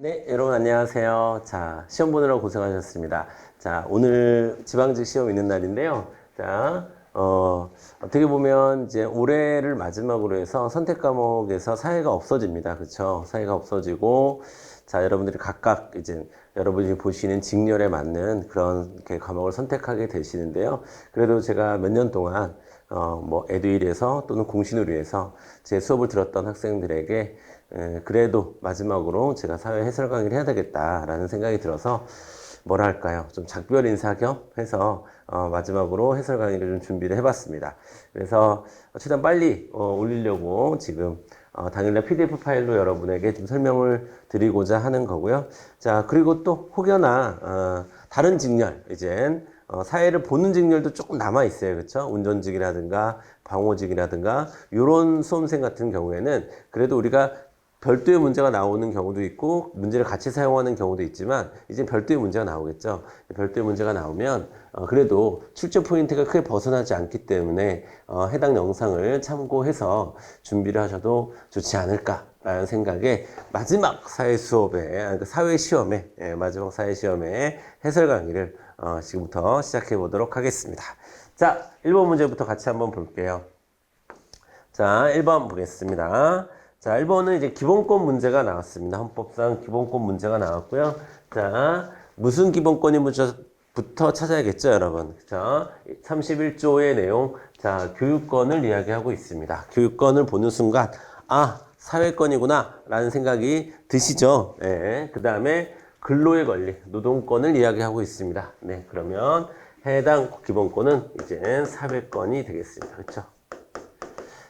네, 여러분 안녕하세요. 자, 시험 보느라 고생하셨습니다. 자, 오늘 지방직 시험 있는 날인데요. 자, 어떻게 보면 이제 올해를 마지막으로 해서 선택 과목에서 사회가 없어집니다. 그렇죠? 사회가 없어지고, 자, 여러분들이 각각 이제 여러분이 보시는 직렬에 맞는 그런 이렇게 과목을 선택하게 되시는데요. 그래도 제가 몇 년 동안 뭐 에듀윌에서 또는 공신의료에서 제 수업을 들었던 학생들에게 그래도 마지막으로 제가 사회 해설 강의를 해야 되겠다라는 생각이 들어서 뭐랄까요, 좀 작별 인사 겸 해서 마지막으로 해설 강의를 좀 준비를 해봤습니다. 그래서 최대한 빨리 올리려고 지금 당일날 PDF 파일로 여러분에게 좀 설명을 드리고자 하는 거고요. 자, 그리고 또 혹여나 다른 직렬, 이젠 사회를 보는 직렬도 조금 남아 있어요. 그렇죠? 운전직이라든가 방호직이라든가 이런 수험생 같은 경우에는 그래도 우리가 별도의 문제가 나오는 경우도 있고 문제를 같이 사용하는 경우도 있지만 이제 별도의 문제가 나오겠죠. 별도의 문제가 나오면 그래도 출제 포인트가 크게 벗어나지 않기 때문에 해당 영상을 참고해서 준비를 하셔도 좋지 않을까라는 생각에 마지막 사회 수업에 사회 시험에 마지막 사회 시험에 해설 강의를 지금부터 시작해 보도록 하겠습니다. 자, 1번 문제부터 같이 한번 볼게요. 자, 1번 보겠습니다. 자, 1번은 이제 기본권 문제가 나왔습니다. 헌법상 기본권 문제가 나왔고요. 자, 무슨 기본권인부터 찾아야겠죠, 여러분. 자, 31조의 내용. 자, 교육권을 이야기하고 있습니다. 교육권을 보는 순간, 아, 사회권이구나, 라는 생각이 드시죠? 네. 그 다음에 근로의 권리, 노동권을 이야기하고 있습니다. 네, 그러면 해당 기본권은 이제 사회권이 되겠습니다. 그렇죠?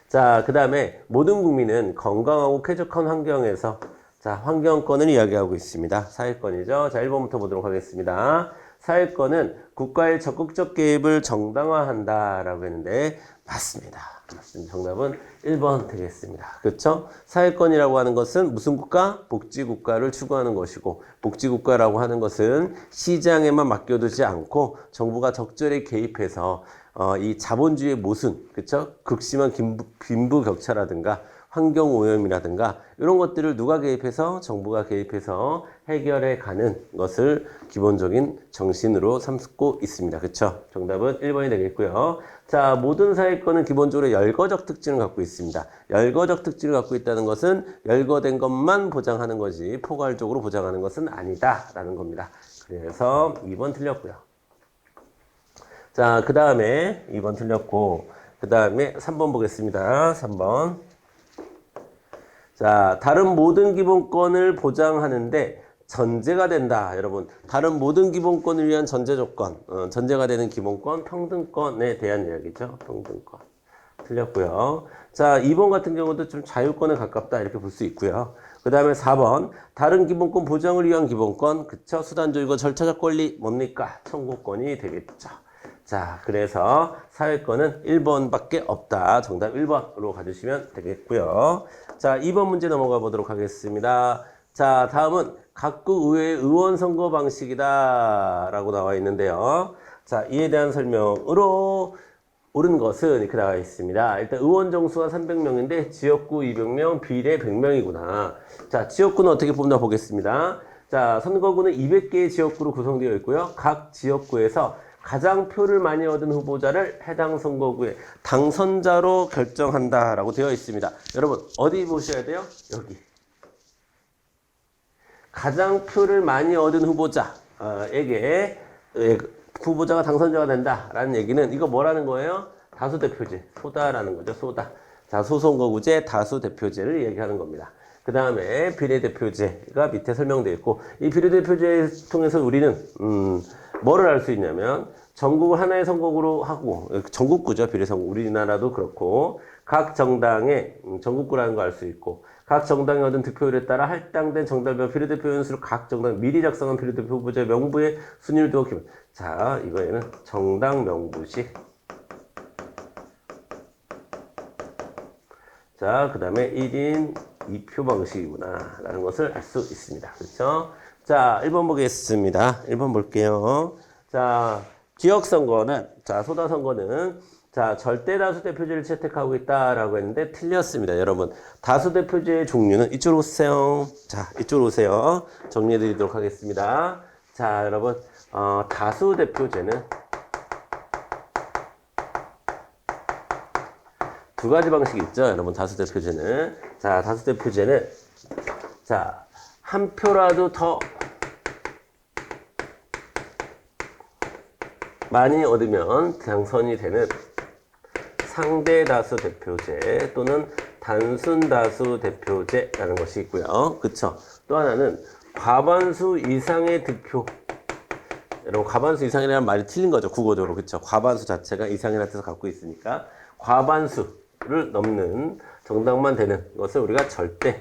자, 그 다음에 모든 국민은 건강하고 쾌적한 환경에서 자, 환경권을 이야기하고 있습니다. 사회권이죠. 자, 1번부터 보도록 하겠습니다. 사회권은 국가의 적극적 개입을 정당화한다라고 했는데 맞습니다. 맞습니다. 정답은 1번 되겠습니다. 그렇죠? 사회권이라고 하는 것은 무슨 국가? 복지국가를 추구하는 것이고 복지국가라고 하는 것은 시장에만 맡겨두지 않고 정부가 적절히 개입해서 이 자본주의의 모순, 그쵸? 극심한 빈부격차라든가 환경오염이라든가 이런 것들을 누가 개입해서 정부가 개입해서 해결해 가는 것을 기본적인 정신으로 삼고 있습니다. 그쵸? 정답은 1번이 되겠고요. 자, 모든 사회권은 기본적으로 열거적 특징을 갖고 있습니다. 열거적 특징을 갖고 있다는 것은 열거된 것만 보장하는 것이 포괄적으로 보장하는 것은 아니다라는 겁니다. 그래서 2번 틀렸고요. 자, 그 다음에 2번 틀렸고, 그 다음에 3번 보겠습니다. 3번. 자, 다른 모든 기본권을 보장하는데 전제가 된다. 여러분, 다른 모든 기본권을 위한 전제 조건, 전제가 되는 기본권, 평등권에 대한 이야기죠. 평등권. 틀렸고요. 자, 2번 같은 경우도 좀 자유권에 가깝다. 이렇게 볼 수 있고요. 그 다음에 4번. 다른 기본권 보장을 위한 기본권. 그쵸? 수단적이고 절차적 권리 뭡니까? 청구권이 되겠죠. 자, 그래서 사회권은 1번밖에 없다. 정답 1번으로 가주시면 되겠고요. 자, 2번 문제 넘어가 보도록 하겠습니다. 자, 다음은 각국 의회의 의원 선거 방식이다 라고 나와 있는데요. 자, 이에 대한 설명으로 옳은 것은 이렇게 나와 있습니다. 일단 의원 정수가 300명인데 지역구 200명, 비례 100명이구나. 자, 지역구는 어떻게 뽑나 보겠습니다. 자, 선거구는 200개의 지역구로 구성되어 있고요. 각 지역구에서 가장 표를 많이 얻은 후보자를 해당 선거구의 당선자로 결정한다라고 되어 있습니다. 여러분, 어디 보셔야 돼요? 여기. 가장 표를 많이 얻은 후보자에게 후보자가 당선자가 된다라는 얘기는 이거 뭐라는 거예요? 다수대표제, 소다라는 거죠. 소다. 자, 소선거구제, 다수대표제를 얘기하는 겁니다. 그 다음에 비례대표제가 밑에 설명되어 있고 이 비례대표제를 통해서 우리는 뭐를 알 수 있냐면 전국을 하나의 선거구로 하고 전국구죠. 비례선거. 우리나라도 그렇고 각 정당의 전국구라는 거 알 수 있고 각 정당이 얻은 득표율에 따라 할당된 정당별 비례대표 연수를 각 정당 미리 작성한 비례대표 후보자의 명부의 순위를 두어 기록. 자, 이거에는 정당 명부식. 자, 그 다음에 1인 2표 방식이구나 라는 것을 알 수 있습니다. 그렇죠? 자, 1번 보겠습니다. 1번 볼게요. 자, 지역선거는, 자, 소다선거는, 자, 절대다수 대표제를 채택하고 있다라고 했는데 틀렸습니다. 여러분, 다수 대표제의 종류는 이쪽으로 오세요. 자, 이쪽으로 오세요. 정리해 드리도록 하겠습니다. 자, 여러분, 다수 대표제는 두 가지 방식이 있죠. 여러분, 다수 대표제는. 자, 다수 대표제는 자, 한 표라도 더 많이 얻으면 당선이 되는 상대 다수 대표제 또는 단순 다수 대표제라는 것이 있고요. 그쵸? 또 하나는 과반수 이상의 득표. 여러분, 과반수 이상이라는 말이 틀린 거죠. 국어적으로. 그쵸? 과반수 자체가 이상이라는 뜻을 갖고 있으니까 과반수를 넘는 정당만 되는 것을 우리가 절대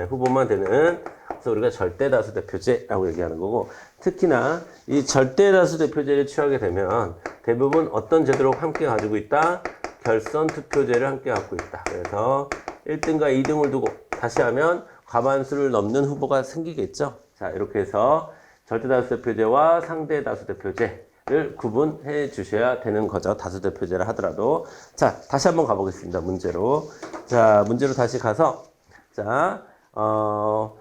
후보만 되는, 그래서 우리가 절대다수 대표제라고 얘기하는 거고, 특히나 이 절대다수 대표제를 취하게 되면 대부분 어떤 제도를 함께 가지고 있다? 결선 투표제를 함께 갖고 있다. 그래서 1등과 2등을 두고 다시 하면 과반수를 넘는 후보가 생기겠죠. 자, 이렇게 해서 절대다수 대표제와 상대다수 대표제를 구분해 주셔야 되는 거죠. 다수 대표제를 하더라도. 자, 다시 한번 가보겠습니다. 문제로. 자, 문제로 다시 가서, 자,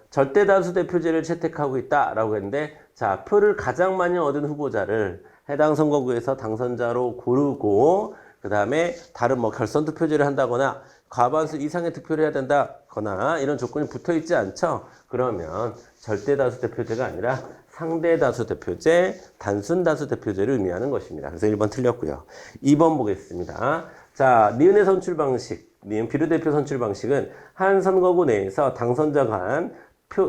절대다수 대표제를 채택하고 있다라고 했는데, 자, 표를 가장 많이 얻은 후보자를 해당 선거구에서 당선자로 고르고, 그 다음에 다른 뭐 결선 투표제를 한다거나 과반수 이상의 득표를 해야 된다거나 이런 조건이 붙어 있지 않죠? 그러면 절대다수 대표제가 아니라 상대다수 대표제, 단순 다수 대표제를 의미하는 것입니다. 그래서 1번 틀렸고요. 2번 보겠습니다. 자, 니은의 선출 방식, 니은 비례대표 선출 방식은 한 선거구 내에서 당선자 간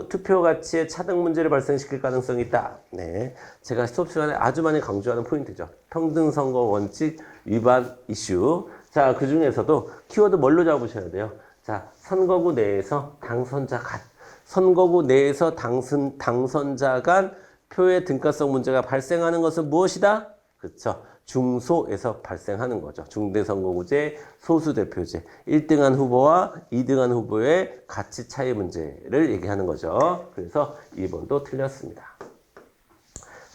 투표 가치의 차등 문제를 발생시킬 가능성이 있다. 네, 제가 수업 시간에 아주 많이 강조하는 포인트죠. 평등선거 원칙 위반 이슈. 자, 그 중에서도 키워드 뭘로 잡으셔야 돼요? 자, 선거구 내에서 당선자 간, 선거구 내에서 당선자 간 표의 등가성 문제가 발생하는 것은 무엇이다? 그렇죠. 중소에서 발생하는 거죠. 중대선거구제, 소수대표제, 1등한 후보와 2등한 후보의 가치 차이 문제를 얘기하는 거죠. 그래서 2번도 틀렸습니다.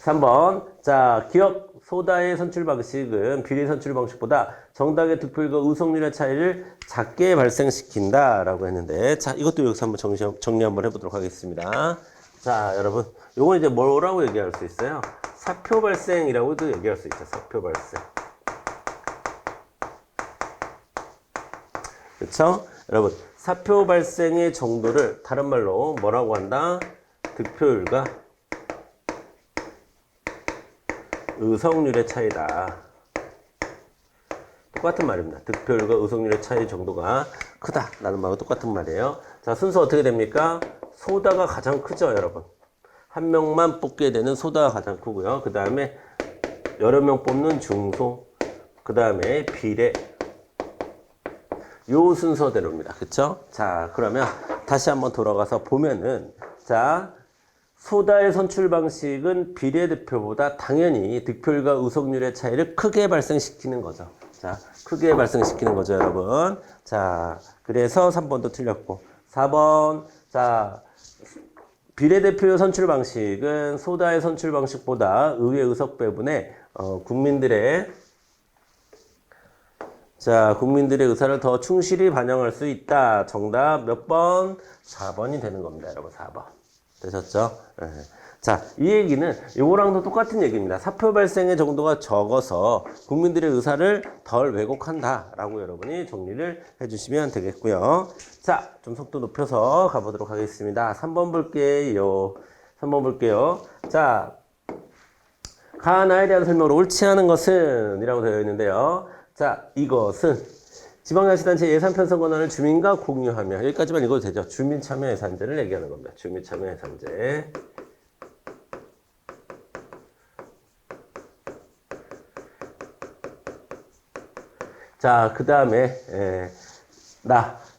3번, 자, 기업 소다의 선출 방식은 비례 선출 방식보다 정당의 득표율과 의석률의 차이를 작게 발생시킨다라고 했는데, 자, 이것도 여기서 한번 정리 한번 해보도록 하겠습니다. 자, 여러분, 요건 이제 뭐라고 얘기할 수 있어요? 사표 발생이라고도 얘기할 수 있죠. 사표 발생. 그렇죠? 여러분, 사표 발생의 정도를 다른 말로 뭐라고 한다? 득표율과 의석률의 차이다. 똑같은 말입니다. 득표율과 의석률의 차이 정도가 크다라는 말과 똑같은 말이에요. 자, 순서 어떻게 됩니까? 소다가 가장 크죠, 여러분. 한 명만 뽑게 되는 소다가 가장 크고요. 그 다음에 여러 명 뽑는 중소, 그 다음에 비례. 요 순서대로입니다. 그쵸? 자, 그러면 다시 한번 돌아가서 보면은, 자, 소다의 선출 방식은 비례대표보다 당연히 득표율과 의석률의 차이를 크게 발생시키는 거죠. 자, 크게 발생시키는 거죠, 여러분. 자, 그래서 3번도 틀렸고. 4번, 자, 비례대표 선출 방식은 소다의 선출 방식보다 의회 의석 배분에 국민들의 의사를 더 충실히 반영할 수 있다. 정답 몇 번? 4번이 되는 겁니다, 여러분. 4번. 되셨죠? 네. 자, 이 얘기는 요거랑도 똑같은 얘기입니다. 사표 발생의 정도가 적어서 국민들의 의사를 덜 왜곡한다 라고 여러분이 정리를 해주시면 되겠고요. 자, 좀 속도 높여서 가보도록 하겠습니다. 3번 볼게요. 3번 볼게요. 자, 가나에 대한 설명으로 옳지 않은 것은 이라고 되어 있는데요. 자, 이것은 지방자치단체 예산 편성 권한을 주민과 공유하며, 여기까지만 읽어도 되죠. 주민참여예산제를 얘기하는 겁니다. 주민참여예산제. 자, 그 다음에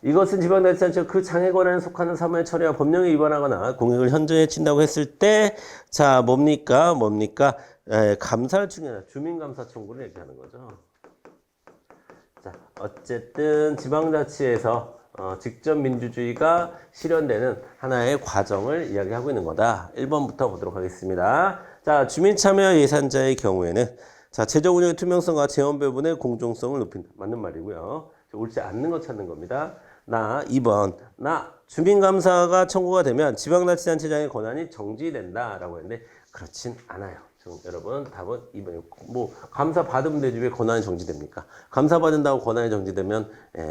이것은 지방자치단체가 그 장애 권한에 속하는 사무의 처리와 법령에 위반하거나 공익을 현저히 해친다고 했을 때, 자, 뭡니까? 감사를 충분히 주민감사 청구를 얘기하는 거죠. 자, 어쨌든 지방자치에서 직접 민주주의가 실현되는 하나의 과정을 이야기하고 있는 거다. 1번부터 보도록 하겠습니다. 자, 주민참여 예산자의 경우에는 자, 재정 운영의 투명성과 재원 배분의 공정성을 높인다. 맞는 말이고요. 옳지 않는 거 찾는 겁니다. 2번. 주민감사가 청구가 되면 지방자치단체장의 권한이 정지된다라고 했는데 그렇진 않아요. 여러분 답은 2번이고 뭐 감사 받으면 되지 왜 권한이 정지됩니까? 감사 받는다고 권한이 정지되면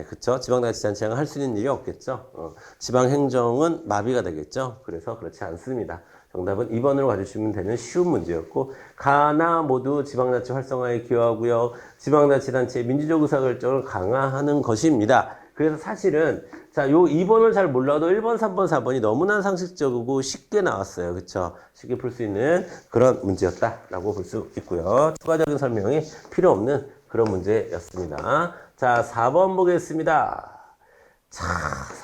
그쵸? 지방자치단체장은 할 수 있는 일이 없겠죠. 지방행정은 마비가 되겠죠. 그래서 그렇지 않습니다. 정답은 2번으로 가주시면 되는 쉬운 문제였고 가나 모두 지방자치 활성화에 기여하고요. 지방자치단체의 민주적 의사결정을 강화하는 것입니다. 그래서 사실은 자, 요 2번을 잘 몰라도 1번, 3번, 4번이 너무나 상식적이고 쉽게 나왔어요. 그쵸? 쉽게 풀 수 있는 그런 문제였다라고 볼 수 있고요. 추가적인 설명이 필요 없는 그런 문제였습니다. 자, 4번 보겠습니다. 자,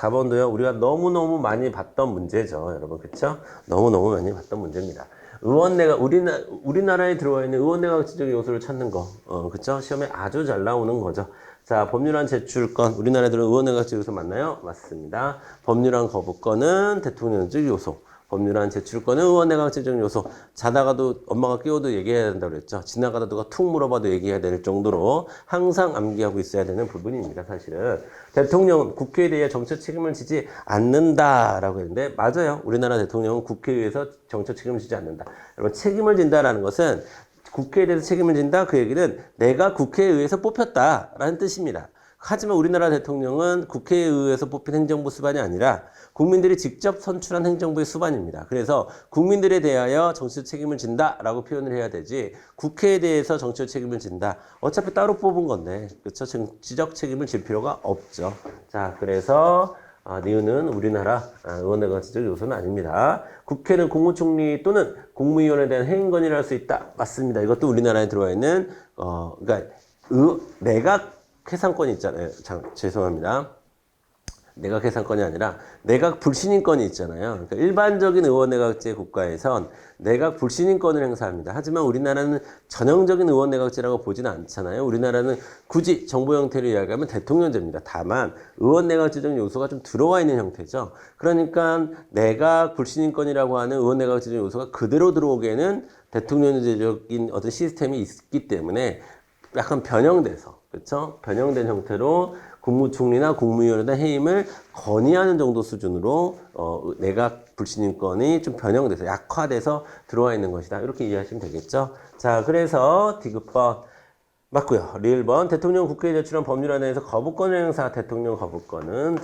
4번도요, 우리가 너무너무 많이 봤던 문제죠. 여러분, 그쵸? 너무너무 많이 봤던 문제입니다. 우리나라에 들어와 있는 의원내각제적 요소를 찾는 거, 그쵸? 시험에 아주 잘 나오는 거죠. 자, 법률안 제출권, 우리나라에 들어온 의원내각제적 요소 맞나요? 맞습니다. 법률안 거부권은 대통령적 요소. 법률안 제출권은 의원내각제적 요소. 자다가도 엄마가 깨워도 얘기해야 된다고 그랬죠. 지나가다 누가 툭 물어봐도 얘기해야 될 정도로 항상 암기하고 있어야 되는 부분입니다. 사실은 대통령은 국회에 대해 정책 책임을 지지 않는다라고 했는데 맞아요. 우리나라 대통령은 국회에서 정책 책임을 지지 않는다. 여러분 책임을 진다라는 것은 국회에 대해서 책임을 진다 그 얘기는 내가 국회에 의해서 뽑혔다라는 뜻입니다. 하지만 우리나라 대통령은 국회에 의해서 뽑힌 행정부 수반이 아니라 국민들이 직접 선출한 행정부의 수반입니다. 그래서 국민들에 대하여 정치적 책임을 진다라고 표현을 해야 되지 국회에 대해서 정치적 책임을 진다. 어차피 따로 뽑은 건데 그렇죠? 정치적 책임을 질 필요가 없죠. 자, 그래서 니은은 우리나라 의원내각제적 요소는 아닙니다. 국회는 국무총리 또는 국무위원에 대한 해임건의를 할 수 있다. 맞습니다. 이것도 우리나라에 들어와 있는 그러니까 내각 해상권이 있잖아요. 죄송합니다. 내각 해상권이 아니라 내각 불신임권이 있잖아요. 그러니까 일반적인 의원내각제 국가에선 내각 불신임권을 행사합니다. 하지만 우리나라는 전형적인 의원내각제라고 보지는 않잖아요. 우리나라는 굳이 정부 형태로 이야기하면 대통령제입니다. 다만 의원내각제적 요소가 좀 들어와 있는 형태죠. 그러니까 내각 불신임권이라고 하는 의원내각제적 요소가 그대로 들어오기에는 대통령제적인 어떤 시스템이 있기 때문에 약간 변형돼서 그렇죠? 변형된 형태로 국무총리나 국무위원에 대한 해임을 건의하는 정도 수준으로 내각 불신임권이 좀 변형돼서 약화돼서 들어와 있는 것이다. 이렇게 이해하시면 되겠죠. 자, 그래서 디귿번 맞고요. 리을번 대통령 국회에 제출한 법률안에서 거부권을 행사 대통령 거부권은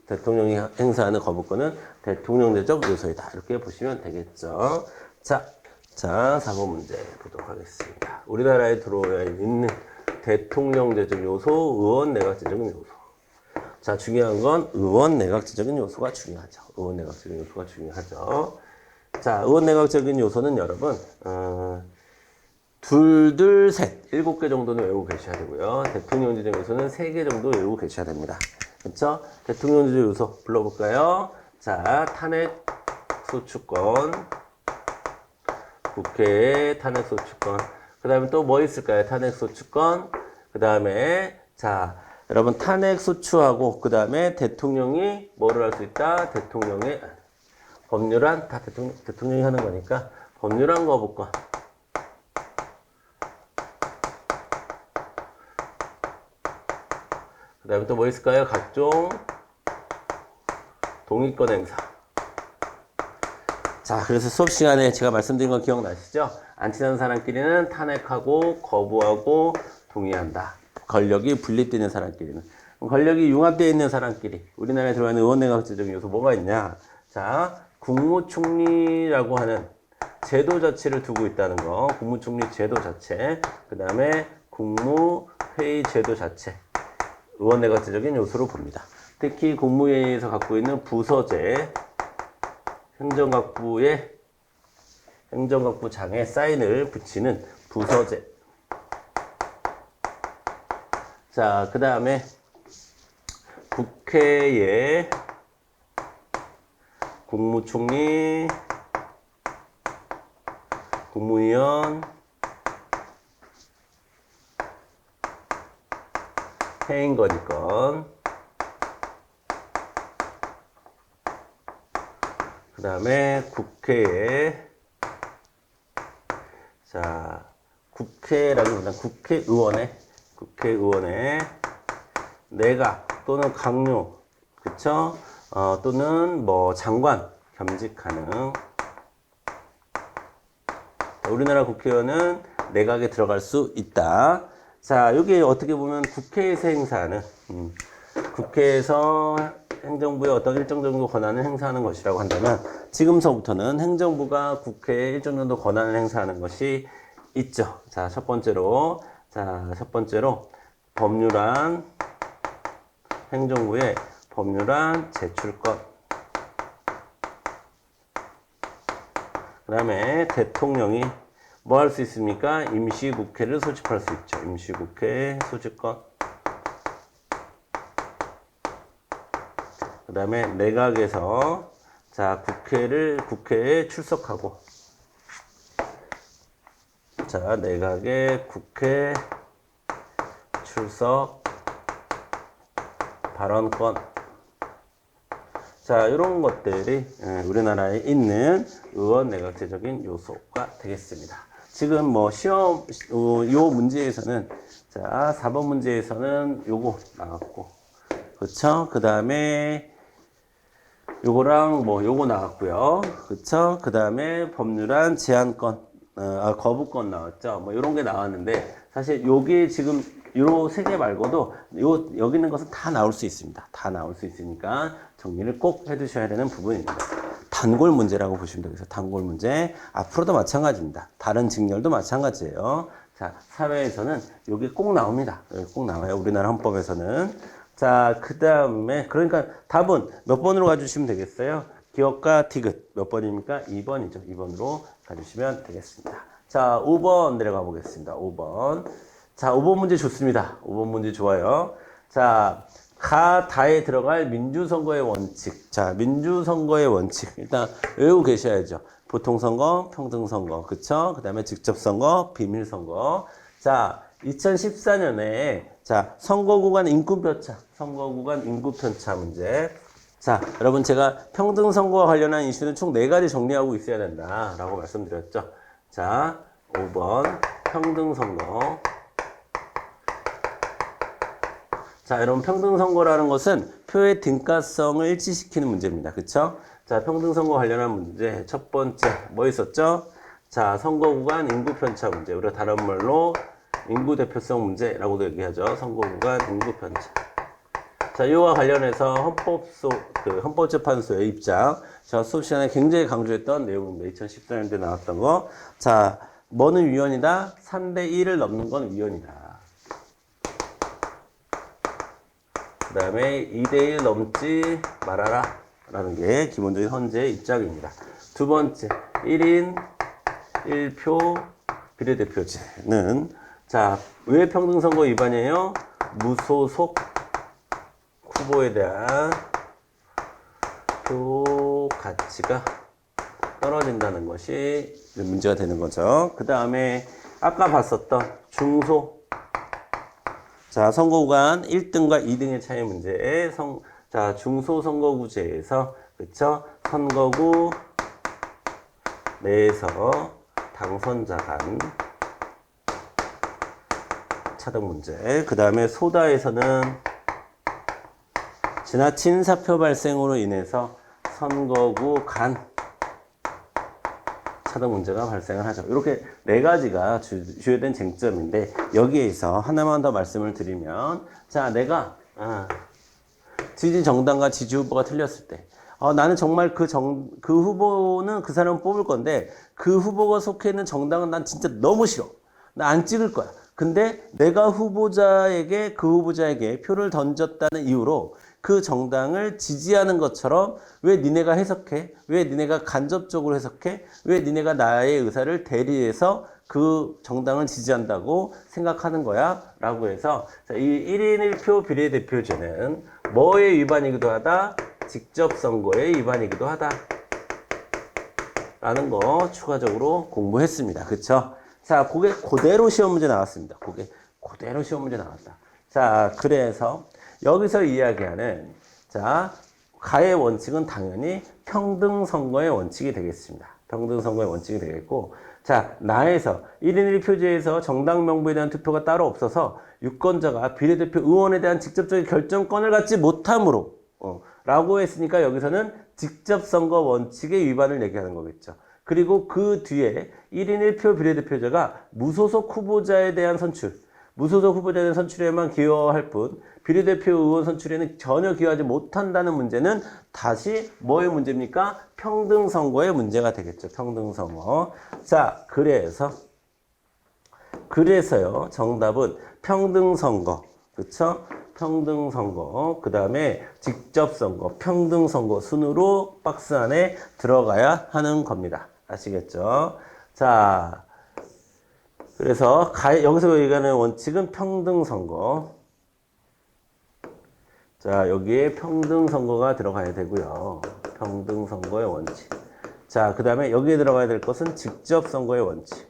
대통령이 행사하는 거부권은 대통령제적 요소이다. 이렇게 보시면 되겠죠. 자, 4번 문제 보도록 하겠습니다. 우리나라에 들어와 있는 대통령제적 요소, 의원 내각제적인 요소. 자, 중요한 건 의원 내각제적인 요소가 중요하죠. 의원 내각제적인 요소가 중요하죠. 자, 의원 내각적인 요소는 여러분, 둘, 셋, 7개 정도는 외우고 계셔야 되고요. 대통령제적 요소는 3개 정도 외우고 계셔야 됩니다. 그렇죠? 대통령제적 요소 불러볼까요? 자, 탄핵 소추권, 국회의 탄핵 소추권. 그 다음에 또 뭐 있을까요? 탄핵 소추권. 그 다음에 자, 여러분 탄핵 소추하고 그 다음에 대통령이 뭐를 할 수 있다? 대통령의 법률안 다 대통령이 하는 거니까 법률안 거부권. 그 다음에 또 뭐 있을까요? 각종 동의권 행사. 자, 그래서 수업 시간에 제가 말씀드린 거 기억나시죠? 안 친한 사람끼리는 탄핵하고 거부하고 동의한다. 권력이 분립되는 사람끼리는. 권력이 융합되어 있는 사람끼리. 우리나라에 들어가 있는 의원내각제적인 요소 뭐가 있냐? 자, 국무총리라고 하는 제도 자체를 두고 있다는 거. 국무총리 제도 자체. 그 다음에 국무회의 제도 자체. 의원내각제적인 요소로 봅니다. 특히 국무회의에서 갖고 있는 부서제. 행정각부장에 사인을 붙이는 부서제. 자, 그 다음에 국회의 국무총리, 국무위원, 해임건의권. 그 다음에 국회의 국회라기보다는 국회의원의 내각 또는 강요, 그쵸? 또는 뭐 장관 겸직 가능. 우리나라 국회의원은 내각에 들어갈 수 있다. 자, 여기 어떻게 보면 국회에서 행사하는, 국회에서 행정부의 어떤 일정 정도 권한을 행사하는 것이라고 한다면 지금서부터는 행정부가 국회에 일정 정도 권한을 행사하는 것이 있죠. 자, 첫 번째로 법률안, 행정부의 법률안 제출권. 그 다음에 대통령이 뭐 할 수 있습니까? 임시국회를 소집할 수 있죠. 임시국회 소집권. 그 다음에 내각에서 자 국회에 출석하고, 자 내각의 국회 출석 발언권. 자, 이런 것들이 우리나라에 있는 의원 내각제적인 요소가 되겠습니다. 지금 뭐 시험 요 문제에서는 자 4번 문제에서는 요거 나왔고, 그쵸? 그 다음에 요거랑 뭐 요거 나왔고요, 그쵸? 그 다음에 법률안 제한권, 거부권 나왔죠. 뭐 요런 게 나왔는데 사실 요게 지금 요 세 개 말고도 여기 있는 것은 다 나올 수 있습니다. 다 나올 수 있으니까 정리를 꼭 해두셔야 되는 부분입니다. 단골 문제라고 보시면 되겠어요. 단골 문제. 앞으로도 마찬가지입니다. 다른 직렬도 마찬가지예요. 자, 사회에서는 여기 꼭 나옵니다. 꼭 나와요. 우리나라 헌법에서는. 자, 그 다음에 그러니까 답은 몇 번으로 가주시면 되겠어요? 기억과 디귿 몇 번입니까? 2번이죠. 2번으로 가주시면 되겠습니다. 자, 5번 내려가 보겠습니다. 5번. 자, 5번 문제 좋습니다. 5번 문제 좋아요. 자, 다에 들어갈 민주선거의 원칙. 자, 민주선거의 원칙. 일단 외우고 계셔야죠. 보통선거, 평등선거, 그쵸? 그 다음에 직접선거, 비밀선거. 자, 2014년에 자, 선거구간 인구편차 문제. 자, 여러분 제가 평등선거와 관련한 이슈는 총 4가지 정리하고 있어야 된다라고 말씀드렸죠. 자, 5번 평등선거. 자, 여러분 평등선거라는 것은 표의 등가성을 일치시키는 문제입니다. 그쵸? 자, 평등선거 관련한 문제 첫 번째 뭐 있었죠? 자, 선거구간 인구편차 문제. 우리가 다른 말로 인구대표성 문제라고도 얘기하죠. 선거구간 인구편차. 자, 이와 관련해서 헌법재판소의 입장. 제가 수업 시간에 굉장히 강조했던 내용입니다. 2014년도에 나왔던 거. 자, 뭐는 위헌이다? 3대 1을 넘는 건 위헌이다. 그 다음에 2대1 넘지 말아라 라는 게 기본적인 헌재의 입장입니다. 두 번째, 1인 1표 비례대표제는 자, 왜 평등선거 위반이에요? 무소속 후보에 대한 표 가치가 떨어진다는 것이 문제가 되는 거죠. 그 다음에 아까 봤었던 중소, 자, 선거구간 1등과 2등의 차이 문제에 자, 중소선거구제에서, 그쵸? 선거구 내에서 당선자 간 차등 문제. 그 다음에 소다에서는 지나친 사표 발생으로 인해서 선거구 간 차등 문제가 발생을 하죠. 이렇게 4가지가 주요된 쟁점인데 여기에서 하나만 더 말씀을 드리면, 자, 내가 지지 정당과 지지 후보가 틀렸을 때 나는 정말 그 후보는 그 사람을 뽑을 건데 그 후보가 속해 있는 정당은 난 진짜 너무 싫어. 나 안 찍을 거야. 근데 내가 그 후보자에게 표를 던졌다는 이유로 그 정당을 지지하는 것처럼 왜 니네가 해석해? 왜 니네가 간접적으로 해석해? 왜 니네가 나의 의사를 대리해서 그 정당을 지지한다고 생각하는 거야? 라고 해서 이 1인 1표 비례대표제는 뭐의 위반이기도 하다? 직접 선거의 위반이기도 하다. 라는 거 추가적으로 공부했습니다. 그쵸? 자, 그게 그대로 시험 문제 나왔습니다. 그대로 시험 문제 나왔다. 자, 그래서 여기서 이야기하는 자, 가의 원칙은 당연히 평등 선거의 원칙이 되겠습니다. 평등선거의 원칙이 되겠고, 자, 나에서 1인 1표제에서 정당 명부에 대한 투표가 따로 없어서 유권자가 비례대표 의원에 대한 직접적인 결정권을 갖지 못하므로 라고 했으니까 여기서는 직접선거 원칙의 위반을 얘기하는 거겠죠. 그리고 그 뒤에 1인 1표 비례대표제가 무소속 후보자에 대한 선출, 무소속 후보자에 대한 선출에만 기여할 뿐 비례대표 의원 선출에는 전혀 기여하지 못한다는 문제는 다시 뭐의 문제입니까? 평등선거의 문제가 되겠죠. 평등선거. 자, 그래서요. 정답은 평등선거. 그쵸? 평등선거. 그 다음에 직접선거, 평등선거 순으로 박스 안에 들어가야 하는 겁니다. 아시겠죠? 자, 그래서 여기서 얘기하는 원칙은 평등선거. 자, 여기에 평등선거가 들어가야 되고요. 평등선거의 원칙. 자, 그 다음에 여기에 들어가야 될 것은 직접선거의 원칙.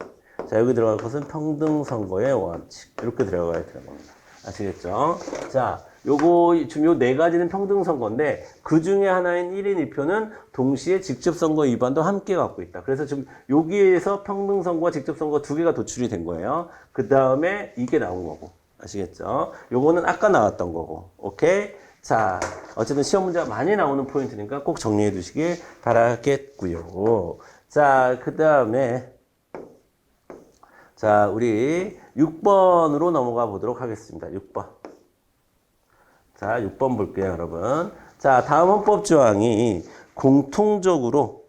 자, 여기 들어갈 것은 평등선거의 원칙. 이렇게 들어가야 되는 겁니다. 아시겠죠? 자, 지금 요 네 가지는 평등선거인데, 그 중에 하나인 1인 1표는 동시에 직접선거 위반도 함께 갖고 있다. 그래서 지금 여기에서 평등선거와 직접선거 두 개가 도출이 된 거예요. 그 다음에 이게 나온 거고. 아시겠죠? 요거는 아까 나왔던 거고. 오케이? 자, 어쨌든 시험 문제가 많이 나오는 포인트니까 꼭 정리해 두시길 바라겠고요. 자, 그 다음에 자, 우리 6번으로 넘어가 보도록 하겠습니다. 6번. 자, 6번 볼게요, 여러분. 자, 다음 헌법 조항이 공통적으로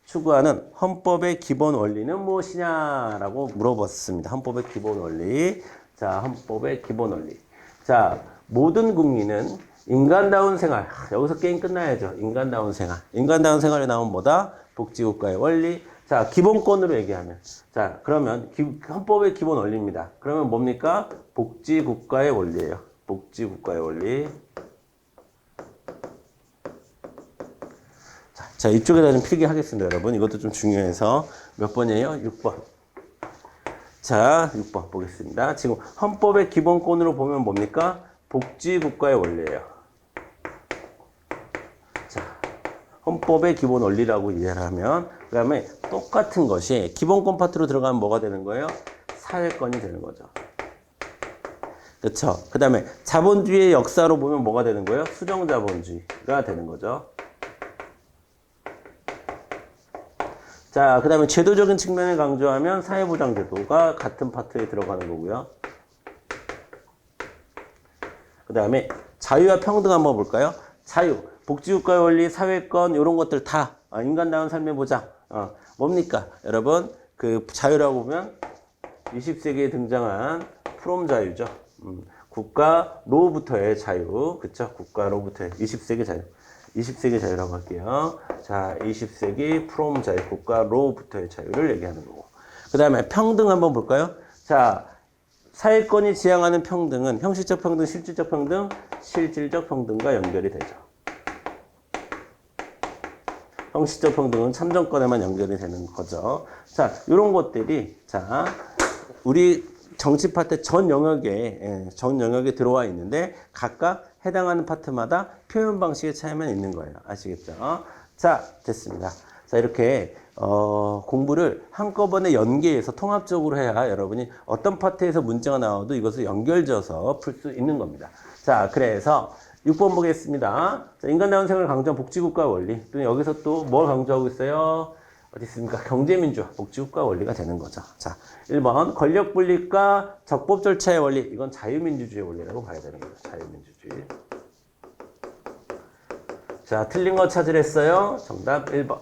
추구하는 헌법의 기본 원리는 무엇이냐라고 물어봤습니다. 헌법의 기본 원리. 자, 헌법의 기본 원리. 자, 모든 국민은 인간다운 생활. 여기서 게임 끝나야죠. 인간다운 생활. 인간다운 생활에 나온 뭐다? 복지국가의 원리. 자, 기본권으로 얘기하면. 자, 그러면 헌법의 기본 원리입니다. 그러면 뭡니까? 복지국가의 원리예요. 복지국가의 원리. 자, 이쪽에다 좀 필기하겠습니다, 여러분. 이것도 좀 중요해서. 몇 번이에요? 6번. 자, 6번 보겠습니다. 지금 헌법의 기본권으로 보면 뭡니까? 복지국가의 원리예요. 자, 헌법의 기본 원리라고 이해를 하면, 그 다음에 똑같은 것이 기본권 파트로 들어가면 뭐가 되는 거예요? 사회권이 되는 거죠. 그렇죠? 그 다음에 자본주의의 역사로 보면 뭐가 되는 거예요? 수정자본주의가 되는 거죠. 자, 그 다음에 제도적인 측면을 강조하면 사회보장제도가 같은 파트에 들어가는 거고요. 그 다음에 자유와 평등 한번 볼까요? 자유, 복지국가의 원리, 사회권 이런 것들 다 인간다운 삶의 보장. 뭡니까? 여러분, 그 자유라고 보면 20세기에 등장한 프롬 자유죠. 국가로부터의 자유. 그쵸? 국가로부터의 20세기 자유. 20세기 자유라고 할게요. 자, 20세기 프롬 자유, 국가로부터의 자유를 얘기하는 거고. 그 다음에 평등 한번 볼까요? 자, 사회권이 지향하는 평등은 형식적 평등, 실질적 평등, 실질적 평등과 연결이 되죠. 형식적 평등은 참정권에만 연결이 되는 거죠. 자, 이런 것들이, 자, 우리 정치 파트 전 영역에 들어와 있는데 각각 해당하는 파트마다 표현 방식의 차이만 있는 거예요. 아시겠죠? 자, 됐습니다. 자, 이렇게 공부를 한꺼번에 연계해서 통합적으로 해야 여러분이 어떤 파트에서 문제가 나와도 이것을 연결져서 풀 수 있는 겁니다. 자, 그래서 6번 보겠습니다. 자, 인간다운 생활을 강조한 복지국가 원리. 또 여기서 또 뭘 강조하고 있어요? 어디 있습니까? 경제민주화, 복지국가 원리가 되는 거죠. 자, 1번 권력분립과 적법 절차의 원리. 이건 자유민주주의 원리라고 봐야 되는 거죠. 자유민주주의. 자, 틀린 거 찾으랬어요. 정답 1번.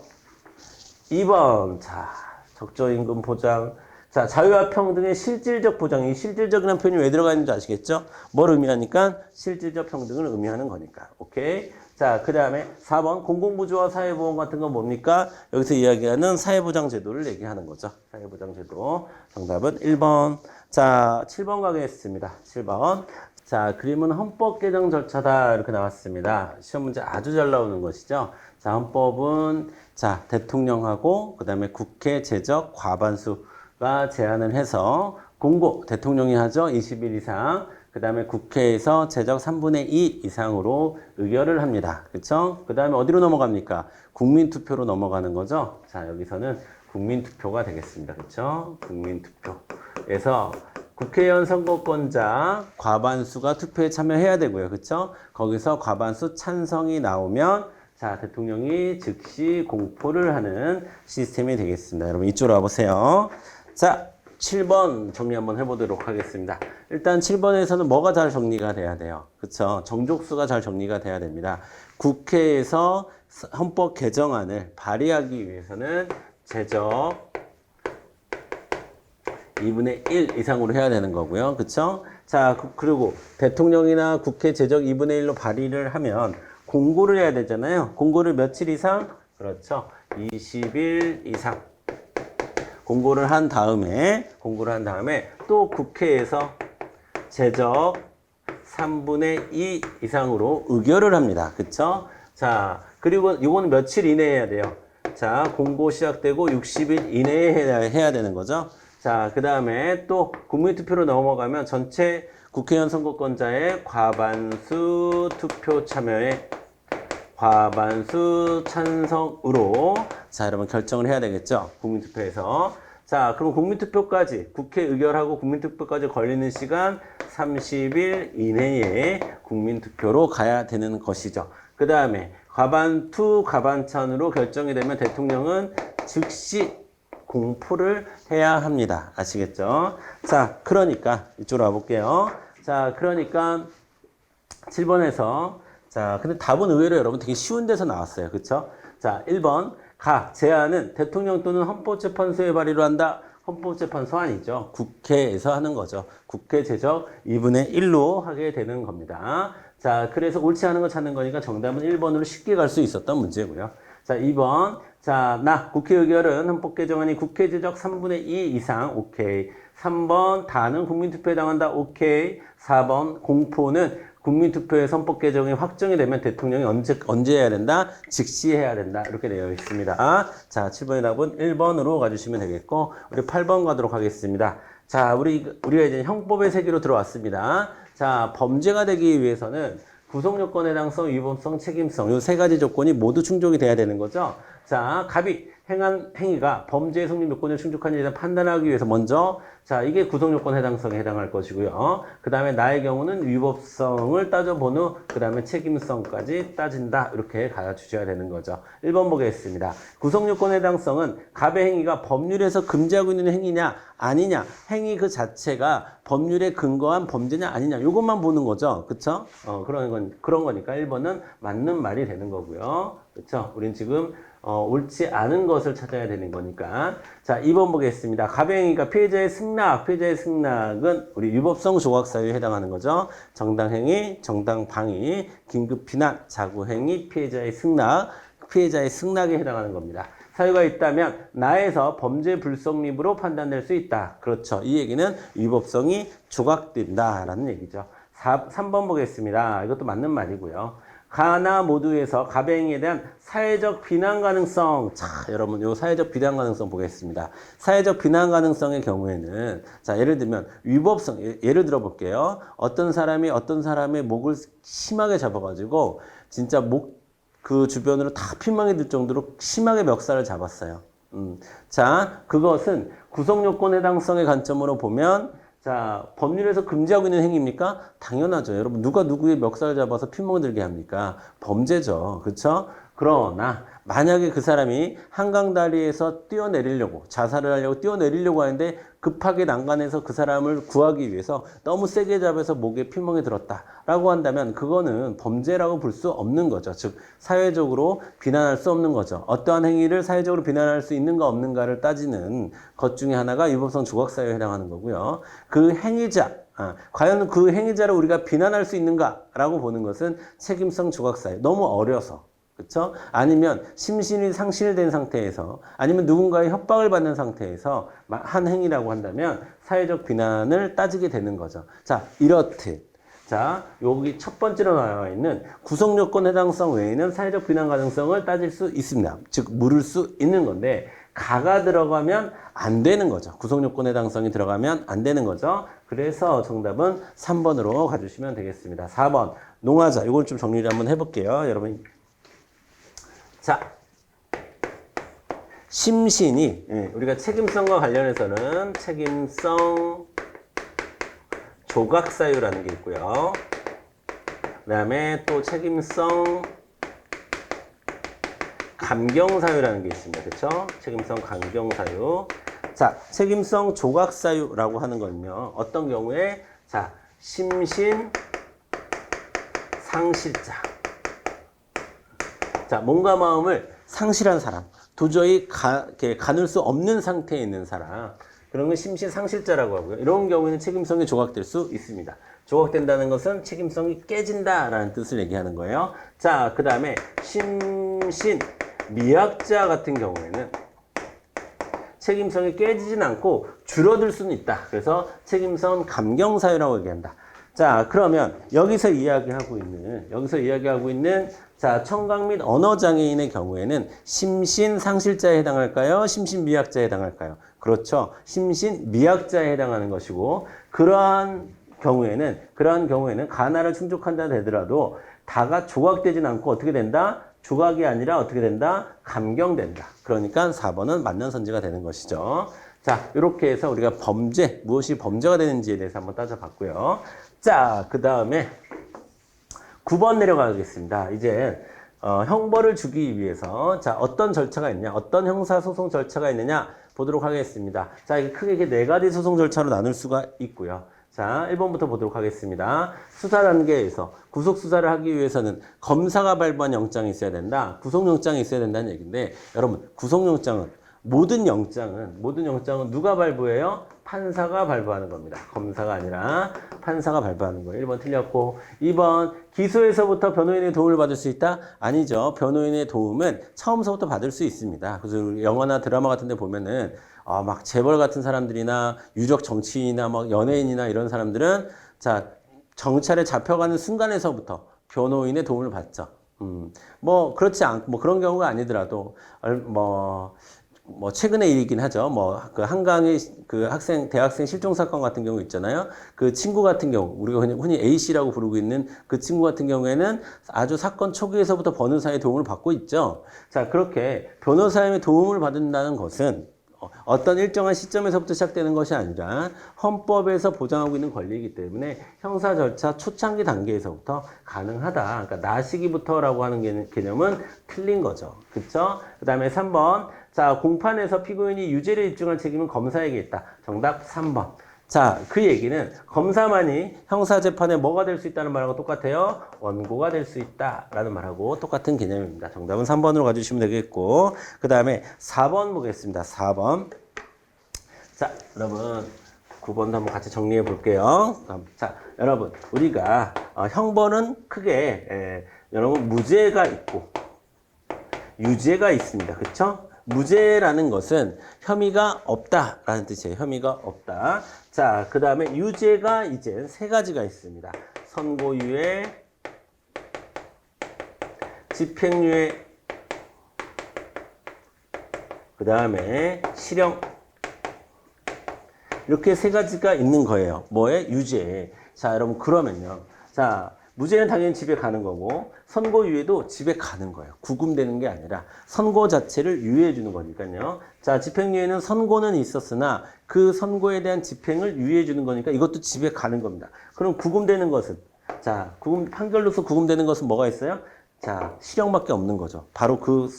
2번. 자, 적정임금 보장. 자, 자유와 평등의 실질적 보장. 이 실질적이라는 표현이 왜 들어가 있는지 아시겠죠? 뭘 의미하니까? 실질적 평등을 의미하는 거니까. 오케이? 자, 그 다음에 4번 공공부조와 사회보험 같은 건 뭡니까? 여기서 이야기하는 사회보장제도를 얘기하는 거죠. 사회보장제도. 정답은 1번. 자, 7번 가겠습니다. 7번. 자, 그림은 헌법 개정 절차다. 이렇게 나왔습니다. 시험 문제 아주 잘 나오는 것이죠. 자, 헌법은 자, 대통령하고 그 다음에 국회 제적 과반수가 제안을 해서 공고, 대통령이 하죠. 20일 이상. 그 그 다음에 국회에서 제적 3분의 2 이상으로 의결을 합니다. 그쵸? 그 다음에 어디로 넘어갑니까? 국민투표로 넘어가는 거죠. 자, 여기서는 국민투표가 되겠습니다. 그쵸? 국민투표에서 국회의원 선거권자 과반수가 투표에 참여해야 되고요. 그쵸? 거기서 과반수 찬성이 나오면 자, 대통령이 즉시 공포를 하는 시스템이 되겠습니다. 여러분 이쪽으로 와보세요. 자, 7번 정리 한번 해보도록 하겠습니다. 일단 7번에서는 뭐가 잘 정리가 돼야 돼요? 그쵸? 정족수가 잘 정리가 돼야 됩니다. 국회에서 헌법 개정안을 발의하기 위해서는 제적 2분의 1 이상으로 해야 되는 거고요. 그쵸? 자, 그리고 대통령이나 국회 제적 2분의 1로 발의를 하면 공고를 해야 되잖아요. 공고를 며칠 이상? 그렇죠. 20일 이상. 공고를 한 다음에 또 국회에서 제적 3분의 2 이상으로 의결을 합니다. 그쵸? 자, 그리고 이거는 며칠 이내에 해야 돼요. 자, 공고 시작되고 60일 이내에 해야 되는 거죠. 자, 그 다음에 또 국민투표로 넘어가면 전체 국회의원 선거권자의 과반수 투표 참여에 과반수 찬성으로 자, 여러분 결정을 해야 되겠죠. 국민투표에서. 자, 그럼 국민투표까지 국회 의결하고 국민투표까지 걸리는 시간 30일 이내에 국민투표로 가야 되는 것이죠. 그 다음에 과반투 과반찬으로 결정이 되면 대통령은 즉시 공포를 해야 합니다. 아시겠죠? 자, 그러니까 이쪽으로 와볼게요. 자, 그러니까 7번에서 자, 근데 답은 의외로 여러분 되게 쉬운 데서 나왔어요. 그쵸? 자, 1번. 제안은 대통령 또는 헌법재판소의 발의로 한다. 헌법재판소 아니죠. 국회에서 하는 거죠. 국회 제적 2분의 1로 하게 되는 겁니다. 자, 그래서 옳지 않은 거 찾는 거니까 정답은 1번으로 쉽게 갈 수 있었던 문제고요. 자, 2번. 자, 국회 의결은 헌법 개정안이 국회 제적 3분의 2 이상. 오케이. 3번. 다는 국민투표에 당한다. 오케이. 4번. 공포는 국민투표의 헌법 개정이 확정이 되면 대통령이 언제 해야 된다? 즉시 해야 된다. 이렇게 되어 있습니다. 자, 7번의 답은 1번으로 가주시면 되겠고, 우리 8번 가도록 하겠습니다. 자, 우리가 이제 형법의 세계로 들어왔습니다. 자, 범죄가 되기 위해서는 구속요건 해당성, 위법성, 책임성 이 세 가지 조건이 모두 충족이 돼야 되는 거죠. 자, 갑이 행한 행위가 범죄의 성립 요건을 충족하는지에 대한 판단하기 위해서 먼저 자, 이게 구속요건 해당성에 해당할 것이고요. 그 다음에 나의 경우는 위법성을 따져본 후 그 다음에 책임성까지 따진다. 이렇게 가르쳐줘야 되는 거죠. 1번 보겠습니다. 구속요건 해당성은 갑의 행위가 법률에서 금지하고 있는 행위냐 아니냐, 행위 그 자체가 법률에 근거한 범죄냐 아니냐, 이것만 보는 거죠. 그쵸? 그런 거니까 1번은 맞는 말이 되는 거고요. 그쵸? 우린 지금 옳지 않은 것을 찾아야 되는 거니까. 자, 2번 보겠습니다. 갑의 행위가 피해자의 승낙은 우리 위법성 조각사유에 해당하는 거죠. 정당행위, 정당방위, 긴급피난, 자구행위, 피해자의 승낙에 해당하는 겁니다. 사유가 있다면 나에서 범죄 불성립으로 판단될 수 있다. 그렇죠. 이 얘기는 위법성이 조각된다라는 얘기죠. 3번 보겠습니다. 이것도 맞는 말이고요. 가나 모두에서 갑의 행위에 대한 사회적 비난 가능성. 자, 여러분, 요 사회적 비난 가능성 보겠습니다. 사회적 비난 가능성의 경우에는, 자, 예를 들면, 위법성, 예를 들어 볼게요. 어떤 사람의 목을 심하게 잡아가지고, 진짜 그 주변으로 다 피멍이 들 정도로 심하게 멱살을 잡았어요. 자, 그것은 구속요건 해당성의 관점으로 보면, 자, 법률에서 금지하고 있는 행위입니까? 당연하죠. 여러분, 누가 누구의 멱살 잡아서 피멍 들게 합니까? 범죄죠. 그렇죠? 그러나 만약에 그 사람이 한강 다리에서 자살을 하려고 뛰어내리려고 하는데 급하게 난간에서 그 사람을 구하기 위해서 너무 세게 잡아서 목에 피멍이 들었다라고 한다면 그거는 범죄라고 볼 수 없는 거죠. 즉 사회적으로 비난할 수 없는 거죠. 어떠한 행위를 사회적으로 비난할 수 있는가 없는가를 따지는 것 중에 하나가 위법성 조각사유에 해당하는 거고요. 그 행위자, 과연 그 행위자를 우리가 비난할 수 있는가라고 보는 것은 책임성 조각사유. 너무 어려서. 그렇죠? 아니면 심신이 상실된 상태에서 아니면 누군가의 협박을 받는 상태에서 한 행위라고 한다면 사회적 비난을 따지게 되는 거죠. 자, 이렇듯. 자, 여기 첫 번째로 나와 있는 구속요건 해당성 외에는 사회적 비난 가능성을 따질 수 있습니다. 즉, 물을 수 있는 건데 가가 들어가면 안 되는 거죠. 구속요건의 해당성이 들어가면 안 되는 거죠. 그래서 정답은 3번으로 가주시면 되겠습니다. 4번 농하자. 이걸 좀 정리를 한번 해볼게요. 여러분. 자, 심신이 우리가 책임성과 관련해서는 책임성 조각사유라는 게 있고요. 그 다음에 또 책임성 감경사유라는 게 있습니다. 그렇죠? 책임성 감경사유. 자, 책임성 조각사유라고 하는 건요. 어떤 경우에 자, 심신 상실자. 자, 몸과 마음을 상실한 사람. 도저히 가눌 수 없는 상태에 있는 사람. 그런 건 심신 상실자라고 하고요. 이런 경우에는 책임성이 조각될 수 있습니다. 조각된다는 것은 책임성이 깨진다라는 뜻을 얘기하는 거예요. 자, 그 다음에 심신 미약자 같은 경우에는 책임성이 깨지진 않고 줄어들 수는 있다. 그래서 책임성 감경사유라고 얘기한다. 자, 그러면 여기서 이야기하고 있는 자, 청각 및 언어장애인의 경우에는 심신상실자에 해당할까요? 심신미약자에 해당할까요? 그렇죠. 심신미약자에 해당하는 것이고, 그러한 경우에는 가나를 충족한다 되더라도 다가 조각되진 않고 어떻게 된다? 조각이 아니라 어떻게 된다? 감경된다. 그러니까 4번은 맞는 선지가 되는 것이죠. 자, 이렇게 해서 우리가 무엇이 범죄가 되는지에 대해서 한번 따져봤고요. 자, 그 다음에 9번 내려가겠습니다. 이제 형벌을 주기 위해서 자, 어떤 절차가 있냐, 어떤 형사소송 절차가 있느냐 보도록 하겠습니다. 자, 이게 크게 네 가지 소송 절차로 나눌 수가 있고요. 자, 1번부터 보도록 하겠습니다. 수사 단계에서 구속 수사를 하기 위해서는 검사가 발부한 영장이 있어야 된다. 구속영장이 있어야 된다는 얘기인데, 여러분, 모든 영장은 누가 발부해요? 판사가 발부하는 겁니다. 검사가 아니라 판사가 발부하는 거예요. 1번 틀렸고, 2번 기소에서부터 변호인의 도움을 받을 수 있다? 아니죠. 변호인의 도움은 처음서부터 받을 수 있습니다. 그래서 영화나 드라마 같은 데 보면은 막 재벌 같은 사람들이나 유력 정치인이나 막 연예인이나 이런 사람들은 자, 경찰에 잡혀가는 순간에서부터 변호인의 도움을 받죠. 뭐 그렇지 않고 뭐 그런 경우가 아니더라도 뭐 최근의 일이긴 하죠. 뭐 그 한강의 그 대학생 실종 사건 같은 경우 있잖아요. 그 친구 같은 경우 우리가 흔히 A 씨라고 부르고 있는 그 친구 같은 경우에는 아주 사건 초기에서부터 변호사의 도움을 받고 있죠. 자, 그렇게 변호사의 도움을 받는다는 것은 어떤 일정한 시점에서부터 시작되는 것이 아니라 헌법에서 보장하고 있는 권리이기 때문에 형사 절차 초창기 단계에서부터 가능하다. 그러니까 나시기부터라고 하는 개념은 틀린 거죠. 그렇죠? 그 다음에 3번. 자, 공판에서 피고인이 유죄를 입증할 책임은 검사에게 있다. 정답 3번. 자, 그 얘기는 검사만이 형사재판에 뭐가 될 수 있다는 말하고 똑같아요. 원고가 될 수 있다라는 말하고 똑같은 개념입니다. 정답은 3번으로 가주시면 되겠고, 그 다음에 4번 보겠습니다. 4번. 자, 여러분 9번도 한번 같이 정리해 볼게요. 자, 여러분 우리가 형벌은 크게 여러분 무죄가 있고 유죄가 있습니다. 그렇죠? 무죄라는 것은 혐의가 없다라는 뜻이에요. 혐의가 없다. 자, 그 다음에 유죄가 이제 세 가지가 있습니다. 선고유예, 집행유예, 그 다음에 실형. 이렇게 세 가지가 있는 거예요. 뭐에? 유죄. 자, 여러분 그러면요. 자, 무죄는 당연히 집에 가는 거고 선고유예도 집에 가는 거예요. 구금되는 게 아니라 선고 자체를 유예해 주는 거니까요. 자, 집행유예는 선고는 있었으나 그 선고에 대한 집행을 유예해 주는 거니까 이것도 집에 가는 겁니다. 그럼 구금되는 것은 자, 판결로서 구금되는 것은 뭐가 있어요? 자, 실형밖에 없는 거죠. 바로 그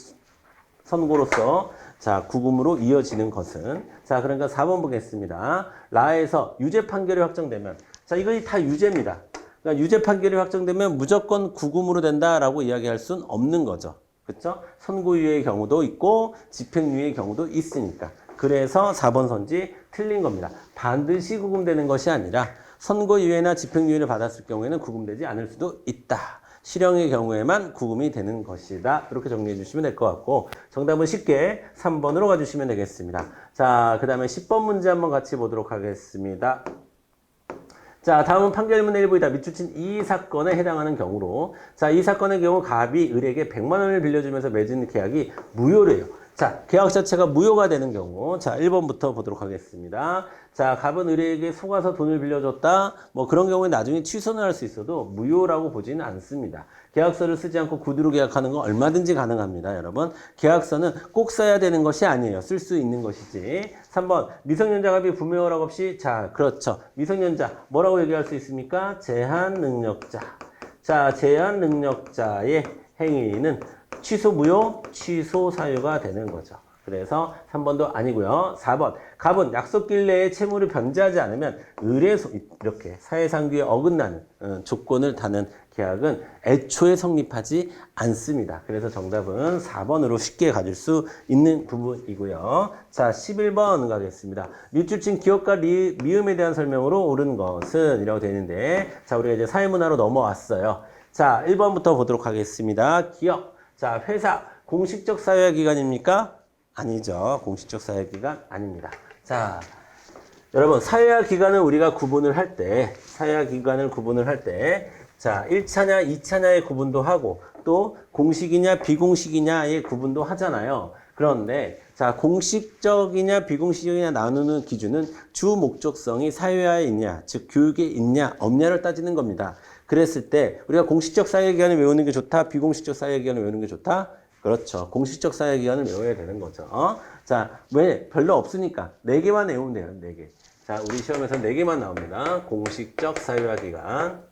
선고로서 자, 구금으로 이어지는 것은 자, 그러니까 4번 보겠습니다. 라에서 유죄 판결이 확정되면 자, 이거 다 유죄입니다. 그러니까 유죄 판결이 확정되면 무조건 구금으로 된다라고 이야기할 수는 없는 거죠. 그렇죠? 선고유예의 경우도 있고 집행유예의 경우도 있으니까. 그래서 4번 선지 틀린 겁니다. 반드시 구금되는 것이 아니라 선고유예나 집행유예를 받았을 경우에는 구금되지 않을 수도 있다. 실형의 경우에만 구금이 되는 것이다. 이렇게 정리해 주시면 될 것 같고 정답은 쉽게 3번으로 가주시면 되겠습니다. 자, 그 다음에 10번 문제 한번 같이 보도록 하겠습니다. 자, 다음은 판결문의 일부이다. 밑줄친 이 사건에 해당하는 경우로 자, 이 사건의 경우 갑이 을에게 100만 원을 빌려주면서 맺은 계약이 무효래요. 자, 계약 자체가 무효가 되는 경우. 자, 1번부터 보도록 하겠습니다. 자, 갑은 의뢰에게 속아서 돈을 빌려줬다. 뭐 그런 경우에 나중에 취소는 할 수 있어도 무효라고 보지는 않습니다. 계약서를 쓰지 않고 구두로 계약하는 건 얼마든지 가능합니다, 여러분. 계약서는 꼭 써야 되는 것이 아니에요. 쓸 수 있는 것이지. 3번, 미성년자 갑이 불명 허락 없이. 자, 그렇죠. 미성년자 뭐라고 얘기할 수 있습니까? 제한 능력자. 자, 제한 능력자의 행위는 취소 무효, 취소 사유가 되는 거죠. 그래서 3번도 아니고요. 4번, 갑은 약속길 내에 채무를 변제하지 않으면 의뢰소 이렇게 사회상규에 어긋나는 조건을 다는 계약은 애초에 성립하지 않습니다. 그래서 정답은 4번으로 쉽게 가질 수 있는 부분이고요. 자, 11번 가겠습니다. 밑줄친 기업과 미음에 대한 설명으로 옳은 것은 이라고 되어 있는데, 자, 우리가 이제 사회문화로 넘어왔어요. 자, 1번부터 보도록 하겠습니다. 기업. 자, 회사. 공식적 사회화기관입니까? 아니죠. 공식적 사회화기관 아닙니다. 자, 여러분, 사회화기관을 우리가 구분을 할 때, 자, 1차냐, 2차냐의 구분도 하고, 또 공식이냐, 비공식이냐의 구분도 하잖아요. 그런데, 자, 공식적이냐, 비공식적이냐 나누는 기준은 주 목적성이 사회화에 있냐, 즉, 교육에 있냐, 없냐를 따지는 겁니다. 그랬을 때, 우리가 공식적 사회기관을 외우는 게 좋다, 비공식적 사회기관을 외우는 게 좋다? 그렇죠. 공식적 사회기관을 외워야 되는 거죠. 자, 왜? 별로 없으니까. 4개만 외우면 돼요, 4개. 자, 우리 시험에서 4개만 나옵니다. 공식적 사회화기관.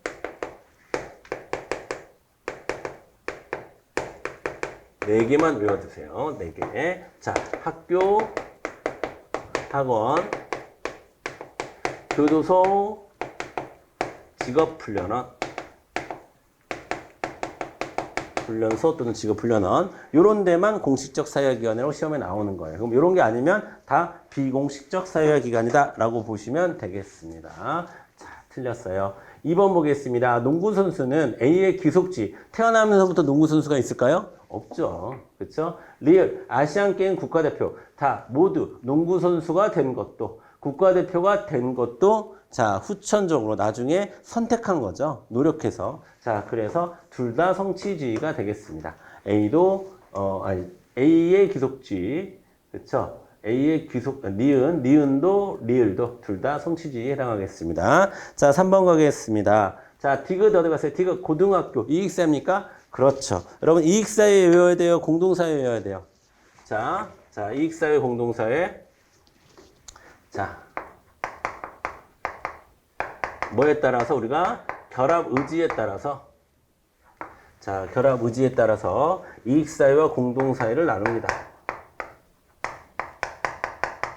4개만 외워두세요. 4개. 자, 학교, 학원, 교도소, 직업훈련원, 훈련소 또는 직업훈련원 이런 데만 공식적 사회화기관이라고 시험에 나오는 거예요. 그럼 이런 게 아니면 다 비공식적 사회화기관이다 라고 보시면 되겠습니다. 자, 틀렸어요. 2번 보겠습니다. 농구선수는 A의 귀속지. 태어나면서부터 농구선수가 있을까요? 없죠. 그렇죠? 리얼, 아시안게임 국가대표. 다 모두 농구선수가 된 것도 국가대표가 된 것도 자, 후천적으로 나중에 선택한 거죠. 노력해서. 자, 그래서 둘 다 성취주의가 되겠습니다. A의 귀속주의. 그쵸? A의 니은도, 리을도 둘 다 성취주의에 해당하겠습니다. 자, 3번 가겠습니다. 자, 디귿 어디 갔어요? 디귿 고등학교. 이익사입니까? 그렇죠. 여러분, 이익사회 외워야 돼요? 공동사회 외워야 돼요? 자, 이익사회, 공동사회. 자, 뭐에 따라서 우리가 결합의지에 따라서 자, 결합의지에 따라서 이익사회와 공동사회를 나눕니다.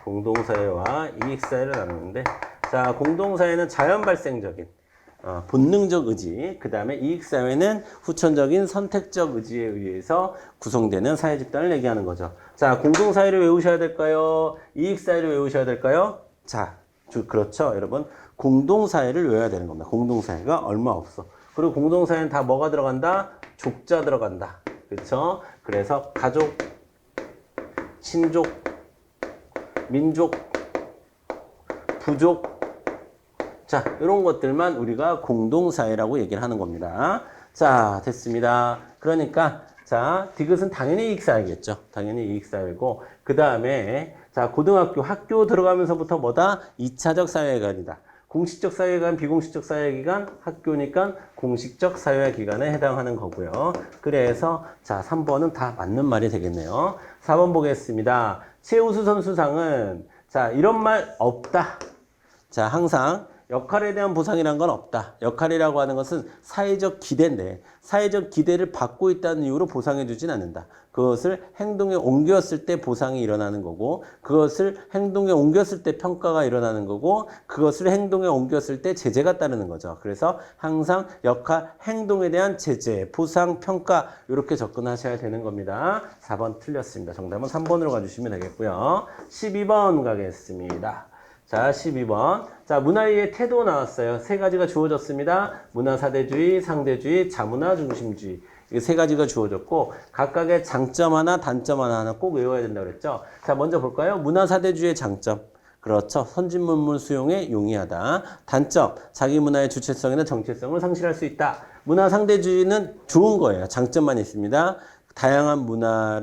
공동사회와 이익사회를 나누는데 자, 공동사회는 자연발생적인 본능적 의지, 그 다음에 이익사회는 후천적인 선택적 의지에 의해서 구성되는 사회집단을 얘기하는 거죠. 자, 공동사회를 외우셔야 될까요? 이익사회를 외우셔야 될까요? 자, 그렇죠, 여러분. 공동사회를 외워야 되는 겁니다. 공동사회가 얼마 없어. 그리고 공동사회는 다 뭐가 들어간다? 족자 들어간다. 그렇죠? 그래서 가족, 친족, 민족, 부족. 자, 이런 것들만 우리가 공동사회라고 얘기를 하는 겁니다. 자, 됐습니다. 그러니까 자, 디귿은 당연히 이익사회겠죠. 당연히 이익사회고 그 다음에 자, 고등학교, 학교 들어가면서부터 뭐다? 2차적 사회기관이다. 공식적 사회기관, 비공식적 사회기관, 학교니까 공식적 사회기관에 해당하는 거고요. 그래서 자, 3번은 다 맞는 말이 되겠네요. 4번 보겠습니다. 최우수 선수상은 자, 이런 말 없다. 자, 항상 역할에 대한 보상이란 건 없다. 역할이라고 하는 것은 사회적 기대인데 사회적 기대를 받고 있다는 이유로 보상해 주진 않는다. 그것을 행동에 옮겼을 때 보상이 일어나는 거고 그것을 행동에 옮겼을 때 평가가 일어나는 거고 그것을 행동에 옮겼을 때 제재가 따르는 거죠. 그래서 항상 역할, 행동에 대한 제재, 보상, 평가 이렇게 접근하셔야 되는 겁니다. 4번 틀렸습니다. 정답은 3번으로 가주시면 되겠고요. 12번 가겠습니다. 자, 12번. 자, 문화의 태도 나왔어요. 3가지가 주어졌습니다. 문화사대주의, 상대주의, 자문화 중심주의. 이 3가지가 주어졌고 각각의 장점 하나, 단점 하나 꼭 외워야 된다고 그랬죠. 자, 먼저 볼까요? 문화사대주의의 장점. 그렇죠. 선진문물 수용에 용이하다. 단점, 자기 문화의 주체성이나 정체성을 상실할 수 있다. 문화상대주의는 좋은 거예요. 장점만 있습니다. 다양한 문화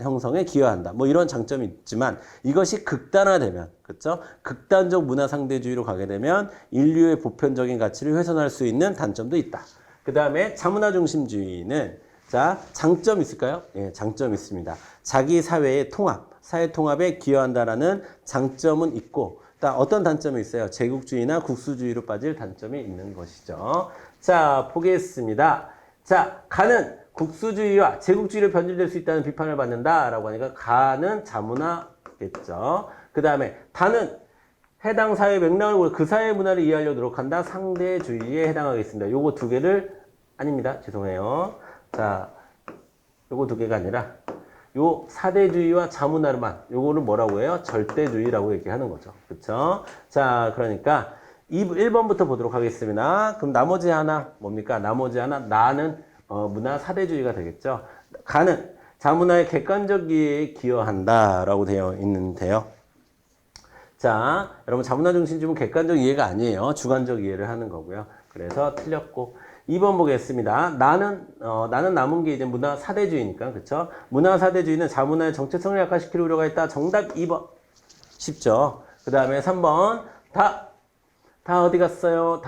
형성에 기여한다. 뭐 이런 장점이 있지만 이것이 극단화되면, 그렇죠? 극단적 문화 상대주의로 가게 되면 인류의 보편적인 가치를 훼손할 수 있는 단점도 있다. 그 다음에 자문화 중심주의는 자, 장점 있을까요? 예, 장점 있습니다. 자기 사회의 통합, 사회 통합에 기여한다라는 장점은 있고, 어떤 단점이 있어요? 제국주의나 국수주의로 빠질 단점이 있는 것이죠. 자, 보겠습니다. 자, 가는 국수주의와 제국주의로 변질될 수 있다는 비판을 받는다라고 하니까 가는 자문화겠죠. 그 다음에 다는 해당 사회 맥락을 보고 그 사회 문화를 이해하려고 노력한다. 상대주의에 해당하겠습니다. 요거 두 개를 아닙니다. 죄송해요. 자, 요거 두 개가 아니라 요 사대주의와 자문화만 요거를 뭐라고 해요? 절대주의라고 얘기하는 거죠. 그렇죠? 자, 그러니까 1번부터 보도록 하겠습니다. 그럼 나머지 하나 뭡니까? 나머지 하나 나는 문화 사대주의가 되겠죠. 가는 자문화의 객관적 이해에 기여한다라고 되어 있는데요. 자, 여러분 자문화 중심주의는 객관적 이해가 아니에요. 주관적 이해를 하는 거고요. 그래서 틀렸고 2번 보겠습니다. 나는 남은 게 이제 문화 사대주의니까, 그쵸? 문화 사대주의는 자문화의 정체성을 약화시킬 우려가 있다. 정답 2번. 쉽죠? 그 다음에 3번. 다 어디 갔어요?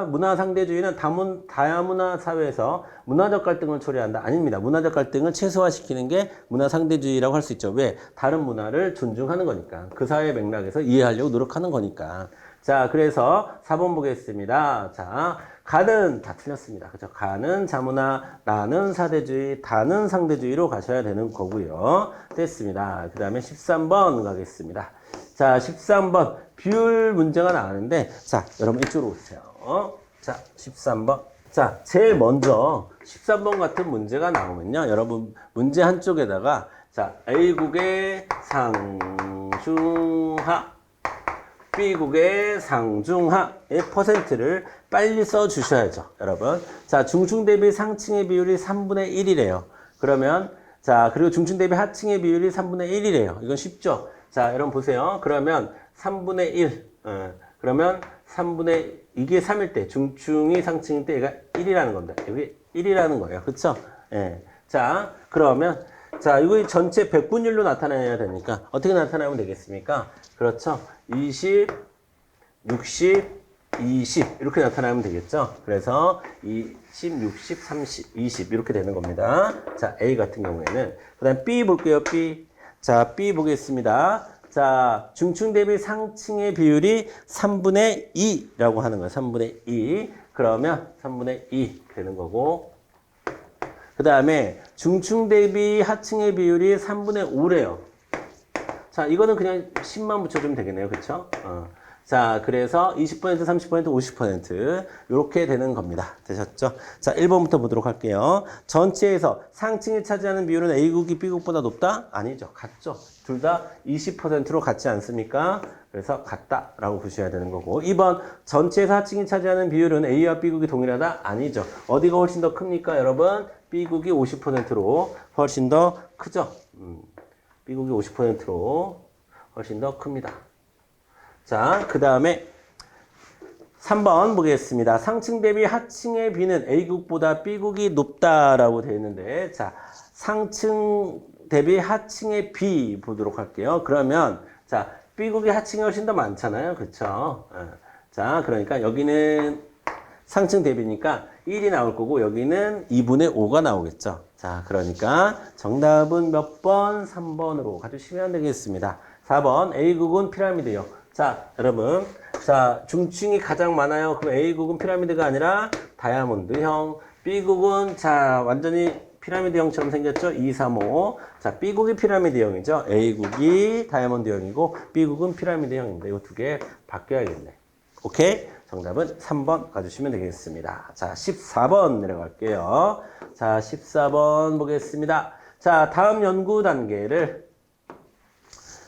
문화 상대주의는 다문화 사회에서 문화적 갈등을 초래한다. 아닙니다. 문화적 갈등을 최소화시키는 게 문화 상대주의라고 할 수 있죠. 왜? 다른 문화를 존중하는 거니까. 그 사회 맥락에서 이해하려고 노력하는 거니까. 자, 그래서 4번 보겠습니다. 자, 가는 다 틀렸습니다. 그죠? 가는 자문화, 나는 사대주의, 다는 상대주의로 가셔야 되는 거고요. 됐습니다. 그 다음에 13번 가겠습니다. 자, 13번 비율 문제가 나왔는데, 자, 여러분 이쪽으로 오세요. 자, 13번. 자, 제일 먼저 13번 같은 문제가 나오면요, 여러분 문제 한쪽에다가 자, A국의 상중하, B국의 상중하의 퍼센트를 빨리 써주셔야죠, 여러분. 자, 중층 대비 상층의 비율이 3분의 1이래요. 그러면, 자, 그리고 중층 대비 하층의 비율이 3분의 1이래요. 이건 쉽죠? 자, 여러분 보세요. 그러면 3분의 1. 그러면 3분의, 이게 3일 때, 중층이 상층일 때 얘가 1이라는 겁니다. 여기 1이라는 거예요. 그쵸? 예. 자, 그러면, 자, 이거 전체 백분율로 나타내야 되니까 어떻게 나타나면 되겠습니까? 그렇죠. 20, 60, 20 이렇게 나타나면 되겠죠. 그래서 20, 60, 30, 20 이렇게 되는 겁니다. 자, A 같은 경우에는. 그 다음 B 볼게요. B. 자, B 보겠습니다. 자, 중층 대비 상층의 비율이 3분의 2라고 하는 거예요. 3분의 2. 그러면 3분의 2 되는 거고. 그 다음에 중층 대비 하층의 비율이 3분의 5래요. 자, 이거는 그냥 10만 붙여주면 되겠네요. 그쵸? 자, 그래서 20%, 30%, 50% 이렇게 되는 겁니다. 되셨죠? 자, 1번부터 보도록 할게요. 전체에서 상층이 차지하는 비율은 A국이 B국보다 높다? 아니죠. 같죠. 둘 다 20%로 같지 않습니까? 그래서 같다라고 보셔야 되는 거고. 2번, 전체에서 하층이 차지하는 비율은 A와 B국이 동일하다? 아니죠. 어디가 훨씬 더 큽니까, 여러분? B국이 50%로 훨씬 더 크죠? B국이 50%로 훨씬 더 큽니다. 자, 그 다음에 3번 보겠습니다. 상층 대비 하층의 B는 A국보다 B국이 높다라고 되어 있는데, 자, 상층 대비 하층의 B 보도록 할게요. 그러면, 자, B국이 하층이 훨씬 더 많잖아요. 그쵸? 자, 그러니까 여기는 상층 대비니까 1이 나올 거고, 여기는 2분의 5가 나오겠죠. 자, 그러니까 정답은 몇 번? 3번으로 가주시면 되겠습니다. 4번, A국은 피라미드요. 자, 여러분. 자, 중층이 가장 많아요. 그럼 A국은 피라미드가 아니라 다이아몬드형. B국은, 자, 완전히 피라미드형처럼 생겼죠? 2, 3, 5. 자, B국이 피라미드형이죠. A국이 다이아몬드형이고, B국은 피라미드형입니다. 이 두 개 바뀌어야겠네. 오케이? 정답은 3번 가주시면 되겠습니다. 자, 14번 내려갈게요. 자, 14번 보겠습니다. 자, 다음 연구 단계를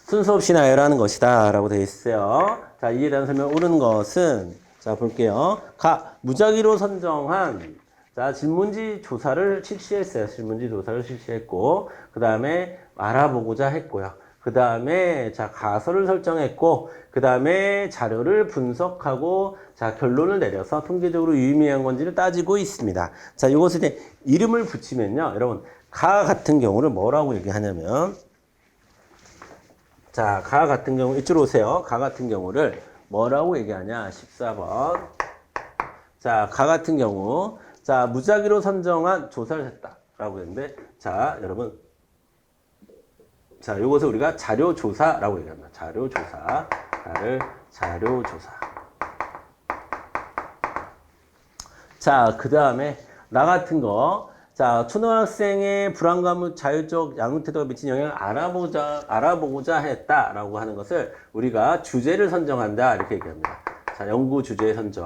순서 없이 나열하는 것이다 라고 되어 있어요. 자, 이에 대한 설명 옳은 것은, 자, 볼게요. 무작위로 선정한, 자, 질문지 조사를 실시했어요. 질문지 조사를 실시했고, 그 다음에 알아보고자 했고요. 그 다음에, 자, 가설을 설정했고, 그 다음에 자료를 분석하고, 자, 결론을 내려서 통계적으로 유의미한 건지를 따지고 있습니다. 자, 이것에 이제 이름을 붙이면요. 여러분, 가 같은 경우를 뭐라고 얘기하냐면, 자, 가 같은 경우, 이쪽으로 오세요. 가 같은 경우를 뭐라고 얘기하냐? 14번. 자, 가 같은 경우, 자, 무작위로 선정한 조사를 했다. 라고 했는데, 자, 여러분. 자, 요것을 우리가 자료조사라고 얘기합니다. 자료조사. 자료조사. 자, 그 다음에, 나 같은 거. 자, 초등학생의 불안감을 자율적 양육 태도가 미친 영향을 알아보고자 했다라고 하는 것을 우리가 주제를 선정한다 이렇게 얘기합니다. 자, 연구 주제 선정.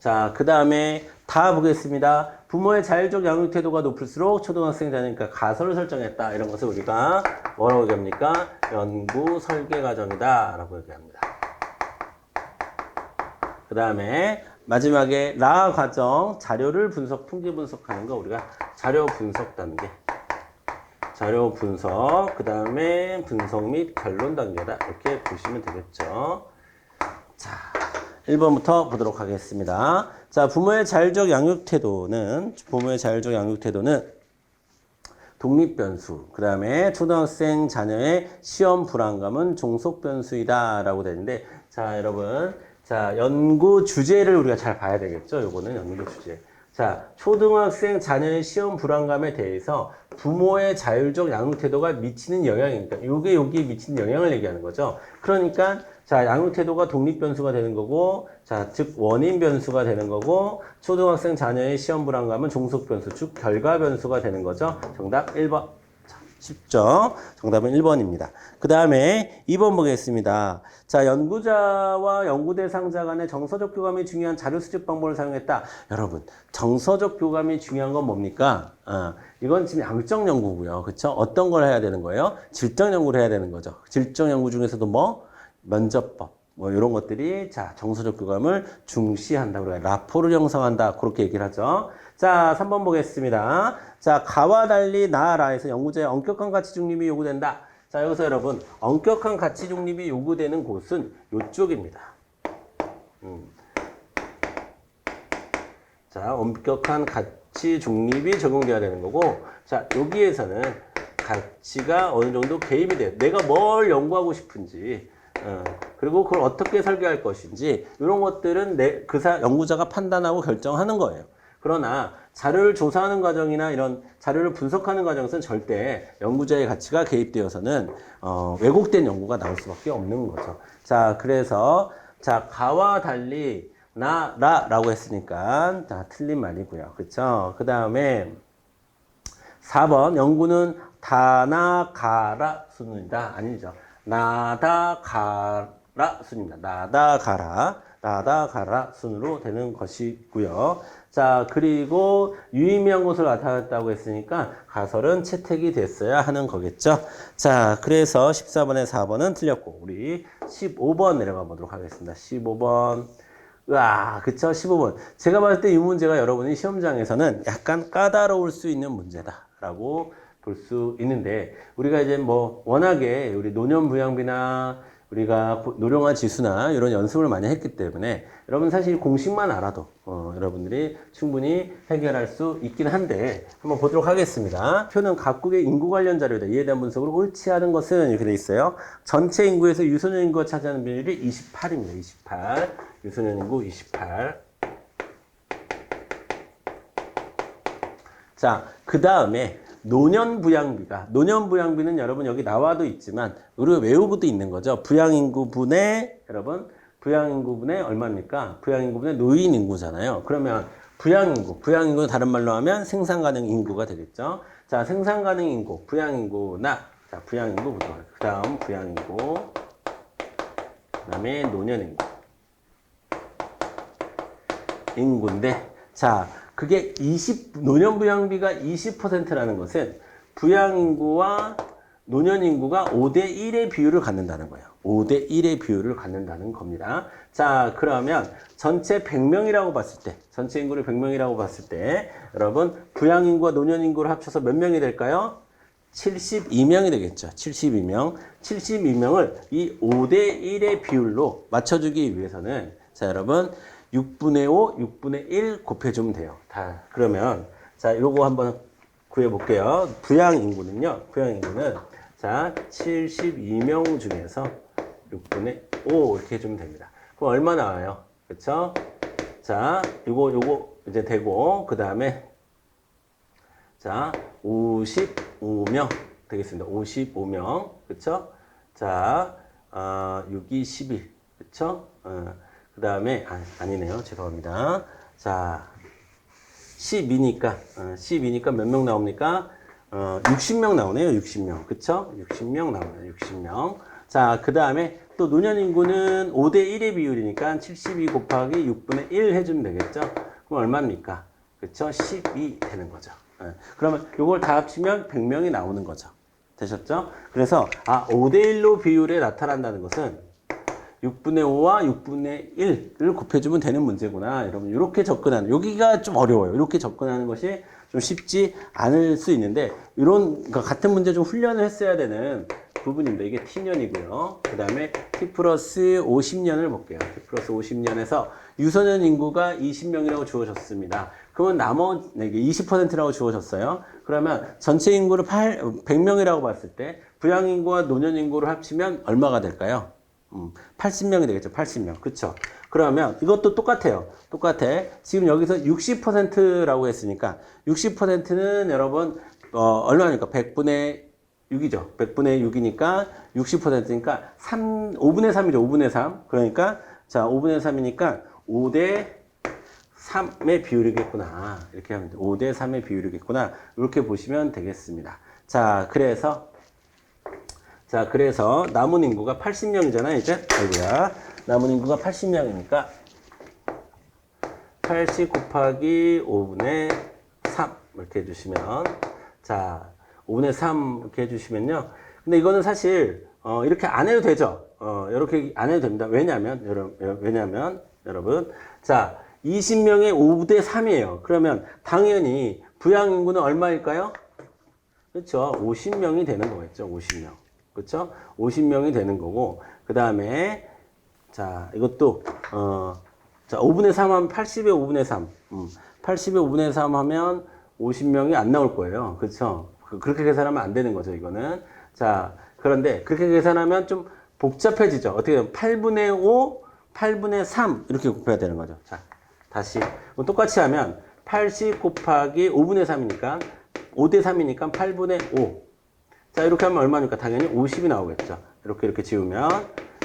자, 그 다음에 다 보겠습니다. 부모의 자율적 양육 태도가 높을수록 초등학생 자녀니까 가설을 설정했다. 이런 것을 우리가 뭐라고 얘기합니까? 연구 설계 과정이다 라고 얘기합니다. 그 다음에 마지막에 라 과정 자료를 분석, 통계 분석하는 거 우리가 자료 분석 단계. 자료 분석, 그 다음에 분석 및 결론 단계다. 이렇게 보시면 되겠죠. 자, 1번부터 보도록 하겠습니다. 자, 부모의 자율적 양육 태도는 독립 변수, 그 다음에 초등학생 자녀의 시험 불안감은 종속 변수이다 라고 되는데, 자, 여러분. 자, 연구 주제를 우리가 잘 봐야 되겠죠? 요거는 연구 주제. 자, 초등학생 자녀의 시험 불안감에 대해서 부모의 자율적 양육 태도가 미치는 영향이니까 요게 여기에 미치는 영향을 얘기하는 거죠. 그러니까 자, 양육 태도가 독립 변수가 되는 거고, 자, 즉 원인 변수가 되는 거고, 초등학생 자녀의 시험 불안감은 종속 변수, 즉 결과 변수가 되는 거죠. 정답 1번. 쉽죠? 정답은 1번입니다. 그 다음에 2번 보겠습니다. 자, 연구자와 연구 대상자 간의 정서적 교감이 중요한 자료 수집 방법을 사용했다. 여러분, 정서적 교감이 중요한 건 뭡니까? 이건 지금 양적 연구고요. 그렇죠? 어떤 걸 해야 되는 거예요? 질적 연구를 해야 되는 거죠. 질적 연구 중에서도 뭐? 면접법. 뭐 이런 것들이 자, 정서적 교감을 중시한다. 우리가 라포를 형성한다. 그렇게 얘기를 하죠. 자, 3번 보겠습니다. 자, 가와 달리 나라에서 연구자의 엄격한 가치 중립이 요구된다. 자, 여기서 여러분, 엄격한 가치 중립이 요구되는 곳은 요쪽입니다. 자, 엄격한 가치 중립이 적용돼야 되는 거고, 자, 여기에서는 가치가 어느 정도 개입이 돼요. 내가 뭘 연구하고 싶은지, 그리고 그걸 어떻게 설계할 것인지, 이런 것들은 연구자가 판단하고 결정하는 거예요. 그러나 자료를 조사하는 과정이나 이런 자료를 분석하는 과정에서는 절대 연구자의 가치가 개입되어서는 왜곡된 연구가 나올 수밖에 없는 거죠. 자, 그래서 자, 가와 달리 나라라고 했으니까 다 틀린 말이고요. 그렇죠? 그 다음에 4번 연구는 다나 가라 순이다. 아니죠. 나다 가라 순입니다. 나다 가라 순으로 되는 것이고요. 자, 그리고 유의미한 것을 나타냈다고 했으니까 가설은 채택이 됐어야 하는 거겠죠. 자, 그래서 14번에 4번은 틀렸고 우리 15번 내려가 보도록 하겠습니다. 15번. 으아, 그쵸? 15번. 제가 봤을 때 이 문제가 여러분이 시험장에서는 약간 까다로울 수 있는 문제다라고 볼 수 있는데, 우리가 이제 뭐 워낙에 우리 노년부양비나 우리가 노령화 지수나 이런 연습을 많이 했기 때문에 여러분 사실 공식만 알아도 여러분들이 충분히 해결할 수 있긴 한데 한번 보도록 하겠습니다. 표는 각국의 인구 관련 자료다. 이에 대한 분석으로 옳지 않은 것은 이렇게 돼 있어요. 전체 인구에서 유소년 인구가 차지하는 비율이 28입니다. 28. 유소년 인구 28. 자, 그 다음에 노년부양비는 여러분 여기 나와도 있지만 우리가 외우고도 있는 거죠. 부양인구분의 여러분 부양인구분의 얼마입니까? 부양인구분의 노인인구잖아요. 그러면 부양인구는 다른 말로 하면 생산가능 인구가 되겠죠. 자, 생산가능 인구, 부양인구나. 자, 부양인구 보도록 할게요. 그 다음 부양인구, 그 다음에 노년인구. 인구인데, 자, 그게 노년부양비가 20%라는 것은 부양인구와 노년인구가 5대1의 비율을 갖는다는 거예요. 5대1의 비율을 갖는다는 겁니다. 자, 그러면 전체 100명이라고 봤을 때, 전체 인구를 100명이라고 봤을 때, 여러분, 부양인구와 노년인구를 합쳐서 몇 명이 될까요? 72명이 되겠죠. 72명. 72명을 이 5대1의 비율로 맞춰주기 위해서는, 자, 여러분, 6분의 5, 6분의 1 곱해주면 돼요. 다. 그러면, 자, 요거 한번 구해볼게요. 부양인구는요, 부양인구는, 자, 72명 중에서 6분의 5 이렇게 해주면 됩니다. 그럼 얼마 나와요? 그쵸? 자, 요거 이제 되고, 그 다음에, 자, 55명 되겠습니다. 55명. 그쵸? 자, 6이 12. 그쵸? 그 다음에, 아니네요. 죄송합니다. 자, 12니까 몇 명 나옵니까? 60명 나오네요. 60명. 그쵸? 60명 나오네요. 60명. 자, 그 다음에 또 노년인구는 5대 1의 비율이니까 72 곱하기 6분의 1 해주면 되겠죠? 그럼 얼마입니까? 그쵸? 12 되는 거죠. 그러면 요걸 다 합치면 100명이 나오는 거죠. 되셨죠? 그래서 5대 1로 비율에 나타난다는 것은 6분의 5와 6분의 1을 곱해주면 되는 문제구나. 여러분 이렇게 접근하는, 여기가 좀 어려워요. 이렇게 접근하는 것이 좀 쉽지 않을 수 있는데 이런 그러니까 같은 문제 좀 훈련을 했어야 되는 부분입니다. 이게 T년이고요. 그 다음에 T 플러스 50년을 볼게요. T 플러스 50년에서 유소년 인구가 20명이라고 주어졌습니다. 그러면 나머지 20%라고 주어졌어요. 그러면 전체 인구를 100명이라고 봤을 때 부양 인구와 노년 인구를 합치면 얼마가 될까요? 80명이 되겠죠. 80명. 그쵸? 그러면 이것도 똑같아요. 똑같아. 지금 여기서 60%라고 했으니까 60%는 여러분 얼마입니까? 100분의 6이죠. 100분의 6이니까 60%니까 5분의 3이죠. 5분의 3. 그러니까 자, 5분의 3이니까 5대 3의 비율이겠구나. 이렇게 하면 돼. 5대 3의 비율이겠구나. 이렇게 보시면 되겠습니다. 자, 그래서 남은 인구가 80명이잖아요, 이제. 아이고야. 남은 인구가 80명이니까 80 곱하기 5분의 3 이렇게 해주시면, 자, 5분의 3 이렇게 해주시면요. 근데 이거는 사실 이렇게 안 해도 되죠. 이렇게 안 해도 됩니다. 왜냐면 여러분, 자, 20명의 5대 3이에요. 그러면 당연히 부양 인구는 얼마일까요? 그렇죠. 50명이 되는 거겠죠. 50명. 그렇죠? 50명이 되는 거고, 그 다음에, 자, 이것도, 자, 5분의 3 하면 80의 5분의 3. 80의 5분의 3 하면 50명이 안 나올 거예요. 그렇죠? 그렇게 계산하면 안 되는 거죠, 이거는. 자, 그런데 그렇게 계산하면 좀 복잡해지죠. 어떻게 보면 8분의 5, 8분의 3 이렇게 곱해야 되는 거죠. 자, 다시. 똑같이 하면 80 곱하기 5분의 3이니까 5대 3이니까 8분의 5. 자, 이렇게 하면 얼마니까? 당연히 50이 나오겠죠. 이렇게 지우면.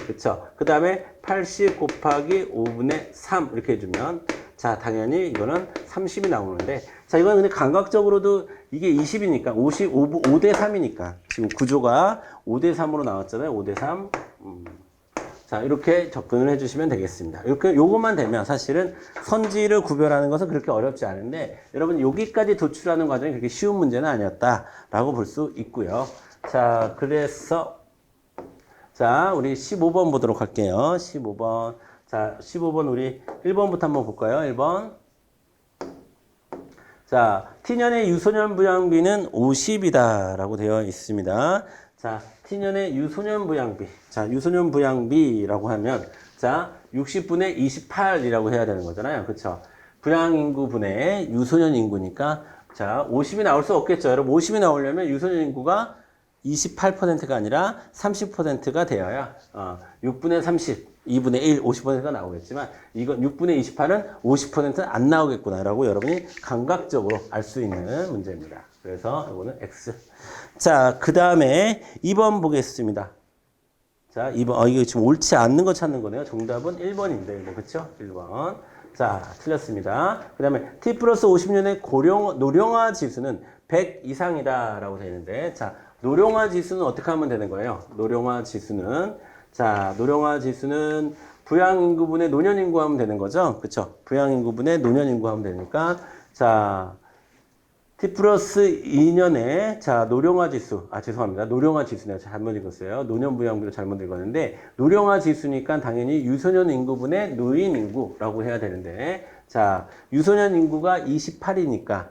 그쵸? 그 다음에 80 곱하기 5분의 3 이렇게 해주면, 자, 당연히 이거는 30이 나오는데, 자, 이건 근데 감각적으로도 이게 20이니까, 5대 3이니까. 지금 구조가 5대 3으로 나왔잖아요. 5대 3. 자, 이렇게 접근을 해주시면 되겠습니다. 이렇게, 요것만 되면 사실은 선지를 구별하는 것은 그렇게 어렵지 않은데, 여러분, 여기까지 도출하는 과정이 그렇게 쉬운 문제는 아니었다라고 볼 수 있고요. 자, 그래서, 자, 우리 15번 보도록 할게요. 15번. 자, 15번 우리 1번부터 한번 볼까요? 1번. 자, T년의 유소년 부양비는 50이다라고 되어 있습니다. 자, T년의 유소년 부양비. 자, 유소년 부양비라고 하면, 자, 60분의 28이라고 해야 되는 거잖아요. 그쵸? 부양인구분의 유소년 인구니까, 자, 50이 나올 수 없겠죠. 여러분, 50이 나오려면 유소년 인구가 28%가 아니라 30%가 되어야, 6분의 30, 2분의 1, 50%가 나오겠지만, 이건 6분의 28은 50%는 안 나오겠구나라고 여러분이 감각적으로 알 수 있는 문제입니다. 그래서 이거는 X. 자, 그 다음에 2번 보겠습니다. 자, 2번. 이거 지금 옳지 않는 거 찾는 거네요. 정답은 1번인데, 그쵸? 1번. 자, 틀렸습니다. 그 다음에 T 플러스 50년의 노령화 지수는 100 이상이다라고 되어 있는데, 자, 노령화 지수는 어떻게 하면 되는 거예요? 노령화 지수는, 자, 노령화 지수는 부양인구분의 노년인구 하면 되는 거죠? 그쵸? 부양인구분의 노년인구 하면 되니까, 자, T 플러스 2년에, 자, 노령화 지수. 죄송합니다. 노령화 지수네요. 잘못 읽었어요. 노년 부양비로 잘못 읽었는데, 노령화 지수니까 당연히 유소년 인구분의 노인 인구라고 해야 되는데, 자, 유소년 인구가 28이니까,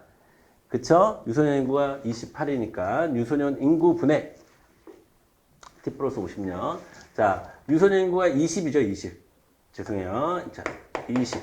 그쵸? 유소년 인구가 28이니까, 유소년 인구분의 T 플러스 50년. 자, 유소년 인구가 20이죠, 20. 죄송해요. 자, 20.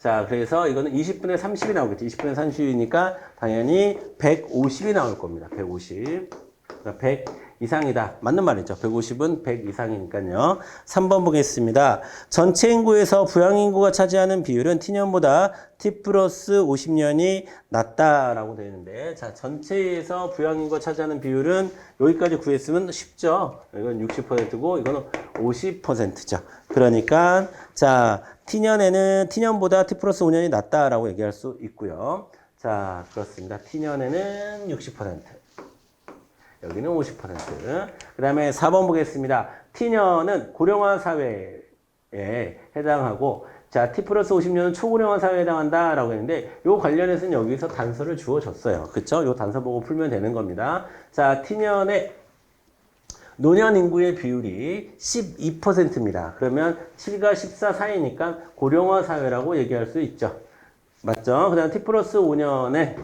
자, 그래서 이거는 20분의 30이 나오겠지. 20분의 30이니까 당연히 150이 나올 겁니다. 150. 그러니까 100 이상이다. 맞는 말이죠. 150은 100 이상이니까요. 3번 보겠습니다. 전체 인구에서 부양인구가 차지하는 비율은 T년보다 T 플러스 50년이 낮다라고 되어 있는데, 자, 전체에서 부양인구가 차지하는 비율은 여기까지 구했으면 쉽죠. 이건 60%고, 이거는 50%죠. 그러니까, 자, T년보다 T 플러스 5년이 낮다라고 얘기할 수 있고요. 자, 그렇습니다. T년에는 60%. 여기는 50%. 그 다음에 4번 보겠습니다. T년은 고령화 사회에 해당하고, 자, T 플러스 50년은 초고령화 사회에 해당한다 라고 했는데, 요 관련해서는 여기서 단서를 주어줬어요. 그쵸? 요 단서 보고 풀면 되는 겁니다. 자, T년의 노년 인구의 비율이 12%입니다. 그러면 7과 14 사이니까 고령화 사회라고 얘기할 수 있죠. 맞죠? 그 다음 T 플러스 5년에,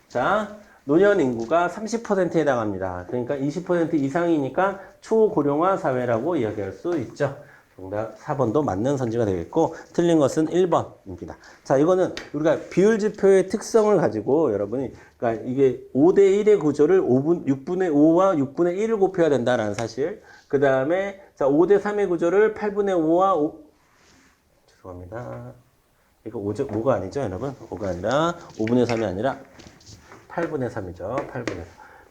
자, 노년 인구가 30%에 해당합니다. 그러니까 20% 이상이니까 초고령화 사회라고 이야기할 수 있죠. 정답 4번도 맞는 선지가 되겠고, 틀린 것은 1번입니다. 자, 이거는 우리가 비율지표의 특성을 가지고 여러분이, 그러니까 이게 5대1의 구조를 6분의 5와 6분의 1을 곱해야 된다는 사실. 그 다음에, 자, 5대3의 구조를 8분의 5와 죄송합니다. 이거 5가 아니죠, 여러분? 5가 아니라 5분의 3이 아니라 8분의 3이죠.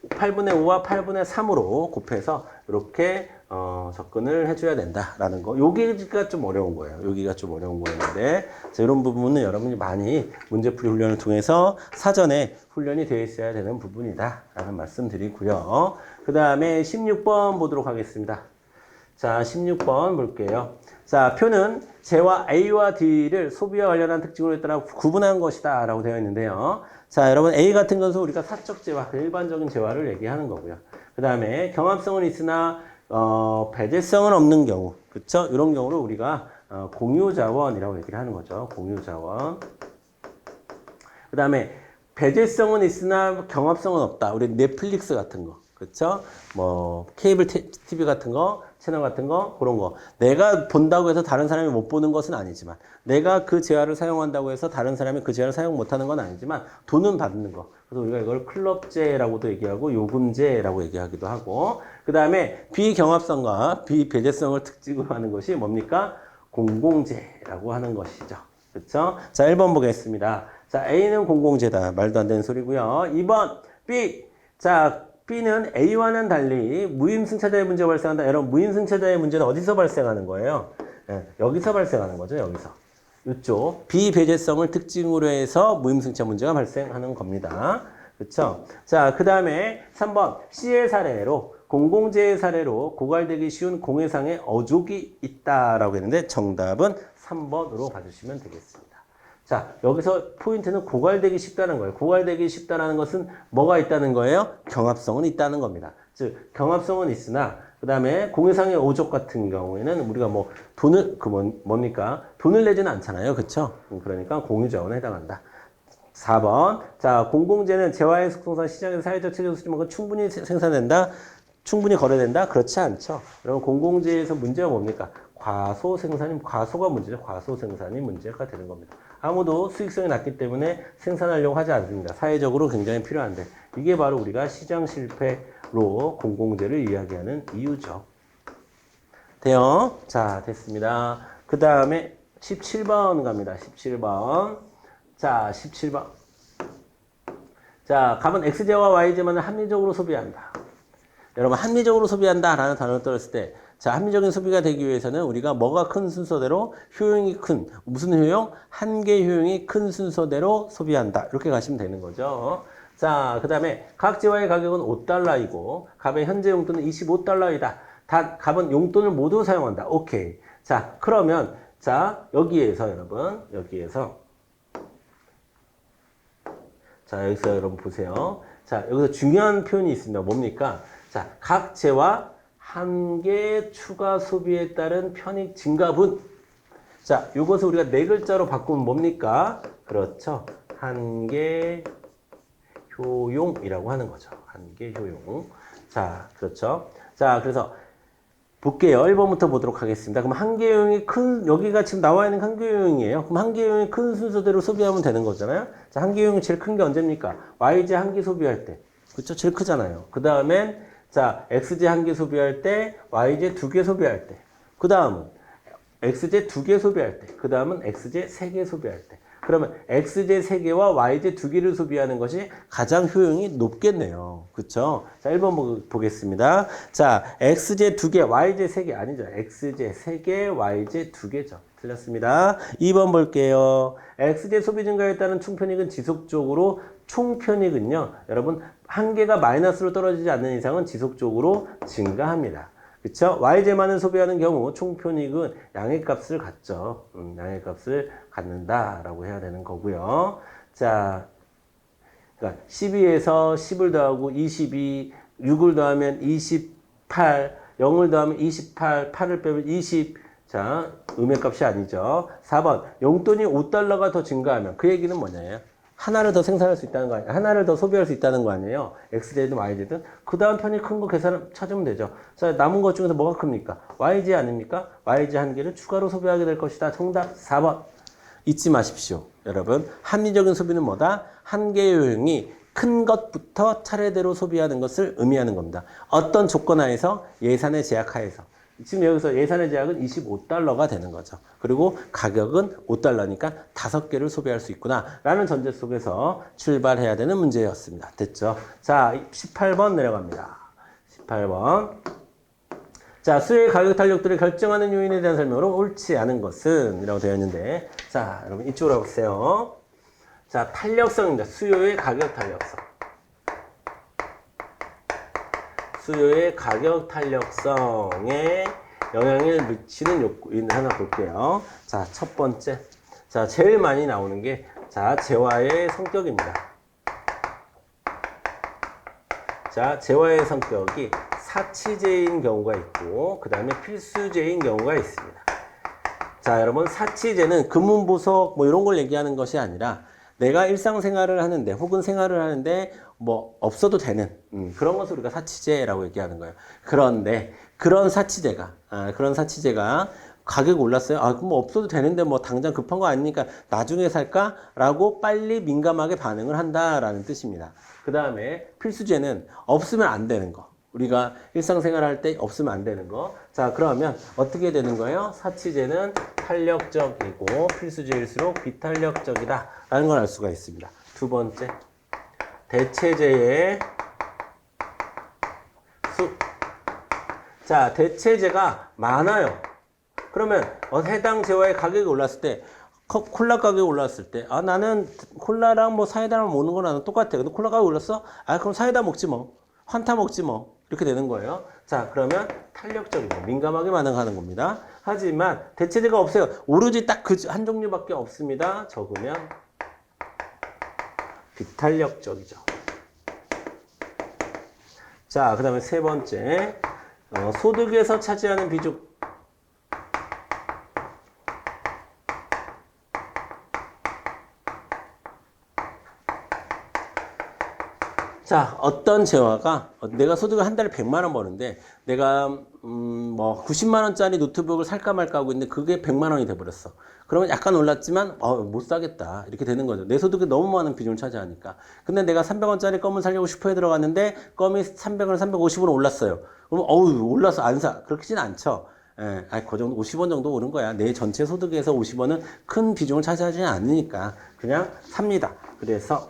8분의 5와 8분의 3으로 곱해서 이렇게 접근을 해줘야 된다라는 거. 여기가 좀 어려운 거예요. 여기가 좀 어려운 거였는데, 자, 이런 부분은 여러분이 많이 문제풀이 훈련을 통해서 사전에 훈련이 되어 있어야 되는 부분이다라는 말씀 드리고요. 그 다음에 16번 보도록 하겠습니다. 자, 16번 볼게요. 자, 표는 재화 A와 D를 소비와 관련한 특징으로 따라 구분한 것이다 라고 되어 있는데요. 자, 여러분 A 같은 것은 우리가 사적 재화, 일반적인 재화를 얘기하는 거고요. 그 다음에 경합성은 있으나 배제성은 없는 경우, 그쵸? 이런 경우를 우리가 공유자원이라고 얘기를 하는 거죠. 공유자원. 그 다음에 배제성은 있으나 경합성은 없다. 우리 넷플릭스 같은 거, 그쵸? 뭐 케이블 TV 같은 거, 채널 같은 거, 그런 거. 내가 본다고 해서 다른 사람이 못 보는 것은 아니지만, 내가 그 재화를 사용한다고 해서 다른 사람이 그 재화를 사용 못하는 건 아니지만, 돈은 받는 거. 그래서 우리가 이걸 클럽제라고도 얘기하고, 요금제라고 얘기하기도 하고, 그 다음에 비경합성과 비배제성을 특징으로 하는 것이 뭡니까? 공공재라고 하는 것이죠. 그쵸? 자, 1번 보겠습니다. 자, A는 공공재다. 말도 안 되는 소리고요. 2번, B. 자, B는 A와는 달리 무임승차자의 문제가 발생한다. 여러분, 무임승차자의 문제는 어디서 발생하는 거예요? 네, 여기서 발생하는 거죠. 여기서. 이쪽 비배제성을 특징으로 해서 무임승차 문제가 발생하는 겁니다. 그렇죠? 자, 그 다음에 3번 C의 사례로 공공재의 사례로 고갈되기 쉬운 공해상의 어족이 있다라고 했는데 정답은 3번으로 봐주시면 되겠습니다. 자, 여기서 포인트는 고갈되기 쉽다는 거예요. 고갈되기 쉽다는 것은 뭐가 있다는 거예요? 경합성은 있다는 겁니다. 즉, 경합성은 있으나, 그 다음에 공해상의 어족 같은 경우에는 우리가 뭐 돈을, 뭡니까? 돈을 내지는 않잖아요. 그쵸? 그러니까 공유자원에 해당한다. 4번. 자, 공공재는 재화의 속성상 시장에서 사회적 체계 수준만큼 충분히 생산된다? 충분히 거래된다? 그렇지 않죠. 여러분, 공공재에서 문제가 뭡니까? 과소 생산이, 과소가 문제죠. 과소 생산이 문제가 되는 겁니다. 아무도 수익성이 낮기 때문에 생산하려고 하지 않습니다. 사회적으로 굉장히 필요한데, 이게 바로 우리가 시장 실패로 공공재를 이야기하는 이유죠. 돼요? 자, 됐습니다. 그 다음에 17번 갑니다. 17번. 자, 17번. 자, 값은 X제와 Y제만을 합리적으로 소비한다. 여러분, 합리적으로 소비한다라는 단어를 들었을 때, 자, 합리적인 소비가 되기 위해서는 우리가 뭐가 큰 순서대로 효용이 큰, 무슨 효용? 한계 효용이 큰 순서대로 소비한다. 이렇게 가시면 되는 거죠. 자, 그 다음에 각 재화의 가격은 5달러이고 값의 현재 용돈은 25달러이다. 다 값은 용돈을 모두 사용한다. 오케이. 자, 그러면 자, 여기에서 여러분, 자, 여기서 여러분 보세요. 자, 여기서 중요한 표현이 있습니다. 뭡니까? 자, 각 재화 한계 추가 소비에 따른 편익 증가분. 자, 이것을 우리가 네 글자로 바꾸면 뭡니까? 그렇죠. 한계 효용이라고 하는 거죠. 한계 효용. 자, 그렇죠. 자, 그래서 볼게요. 1번부터 보도록 하겠습니다. 그럼 한계용이 큰, 여기가 지금 나와 있는 한계용이에요. 그럼 한계용이 큰 순서대로 소비하면 되는 거잖아요. 자, 한계용이 제일 큰 게 언제입니까? YJ 한계 소비할 때. 그쵸? 제일 크잖아요. 그 다음엔, 자, XJ 한계 소비할 때, YJ 2개 소비할 때. 그 다음은, XJ 2개 소비할 때. 그 다음은 XJ 3개 소비할 때. 그러면 XJ 3개와 YJ 2개를 소비하는 것이 가장 효용이 높겠네요. 그쵸? 자, 1번 보겠습니다. 자, XJ 2개, YJ 3개 아니죠. XJ 3개, YJ 2개죠. 틀렸습니다. 2번 볼게요. XJ 소비 증가에 따른 총편익은 지속적으로, 총편익은요, 여러분, 한계가 마이너스로 떨어지지 않는 이상은 지속적으로 증가합니다. 그쵸? YJ만을 소비하는 경우 총편익은 양의값을 갖죠. 양의값을 갖는다라고 해야 되는 거고요. 자, 그러니까 12에서 10을 더하고 22, 6을 더하면 28, 0을 더하면 28, 8을 빼면 20. 자, 음의값이 아니죠. 4번, 용돈이 5달러가 더 증가하면 그 얘기는 뭐냐요? 하나를 더 생산할 수 있다는 거 아니에요? 하나를 더 소비할 수 있다는 거 아니에요? XJ든 YJ든. 그 다음 편이 큰 거 계산 찾으면 되죠. 자, 남은 것 중에서 뭐가 큽니까? YJ 아닙니까? YJ 한 개를 추가로 소비하게 될 것이다. 정답 4번. 잊지 마십시오. 여러분, 합리적인 소비는 뭐다? 한계의 효용이 큰 것부터 차례대로 소비하는 것을 의미하는 겁니다. 어떤 조건 하에서? 예산의 제약 하에서. 지금 여기서 예산의 제약은 25달러가 되는 거죠. 그리고 가격은 5달러니까 5개를 소비할 수 있구나 라는 전제 속에서 출발해야 되는 문제였습니다. 됐죠? 자, 18번 내려갑니다. 18번. 자, 수요의 가격 탄력들을 결정하는 요인에 대한 설명으로 옳지 않은 것은 이라고 되어 있는데, 자, 여러분 이쪽으로 보세요. 자, 탄력성입니다. 수요의 가격 탄력성. 수요의 가격 탄력성에 영향을 미치는 요인 하나 볼게요. 자, 첫 번째. 자, 제일 많이 나오는 게, 자, 재화의 성격입니다. 자, 재화의 성격이 사치제인 경우가 있고, 그 다음에 필수제인 경우가 있습니다. 자, 여러분, 사치제는 금문보석 뭐 이런 걸 얘기하는 것이 아니라, 내가 일상생활을 하는데 혹은 생활을 하는데 뭐 없어도 되는 그런 것을 우리가 사치제라고 얘기하는 거예요. 그런데 그런 사치제가 가격이 올랐어요. 아, 그럼 뭐 없어도 되는데 뭐 당장 급한 거 아니니까 나중에 살까라고 빨리 민감하게 반응을 한다라는 뜻입니다. 그 다음에 필수제는 없으면 안 되는 거. 우리가 일상생활 할 때 없으면 안 되는 거. 자, 그러면 어떻게 되는 거예요? 사치제는 탄력적이고 필수제일수록 비탄력적이다 라는 걸 알 수가 있습니다. 두 번째, 대체제의 수. 자, 대체제가 많아요. 그러면 해당 제화의 가격이 올랐을 때, 콜라 가격이 올랐을 때, 아, 나는 콜라랑 뭐 사이다랑 먹는 거랑 똑같아. 근데 콜라 가격이 올랐어? 아, 그럼 사이다 먹지 뭐. 환타 먹지 뭐. 이렇게 되는 거예요. 자, 그러면 탄력적이고 민감하게 반응하는 겁니다. 하지만 대체제가 없어요. 오로지 딱 그 한 종류밖에 없습니다. 적으면 비탄력적이죠. 자, 그 다음에 세 번째, 소득에서 차지하는 비중. 자, 어떤 재화가 내가 소득을 한 달에 100만 원 버는데 내가 뭐 90만 원짜리 노트북을 살까 말까 하고 있는데 그게 100만 원이 돼 버렸어. 그러면 약간 올랐지만 못 사겠다. 이렇게 되는 거죠. 내 소득이 너무 많은 비중을 차지하니까. 근데 내가 300원짜리 껌을 사려고 슈퍼에 들어갔는데 껌이 300원, 350원 올랐어요. 그러면 올라서 안 사. 그렇지는 않죠. 예, 그 정도 50원 정도 오른 거야. 내 전체 소득에서 50원은 큰 비중을 차지하지 않으니까 그냥 삽니다. 그래서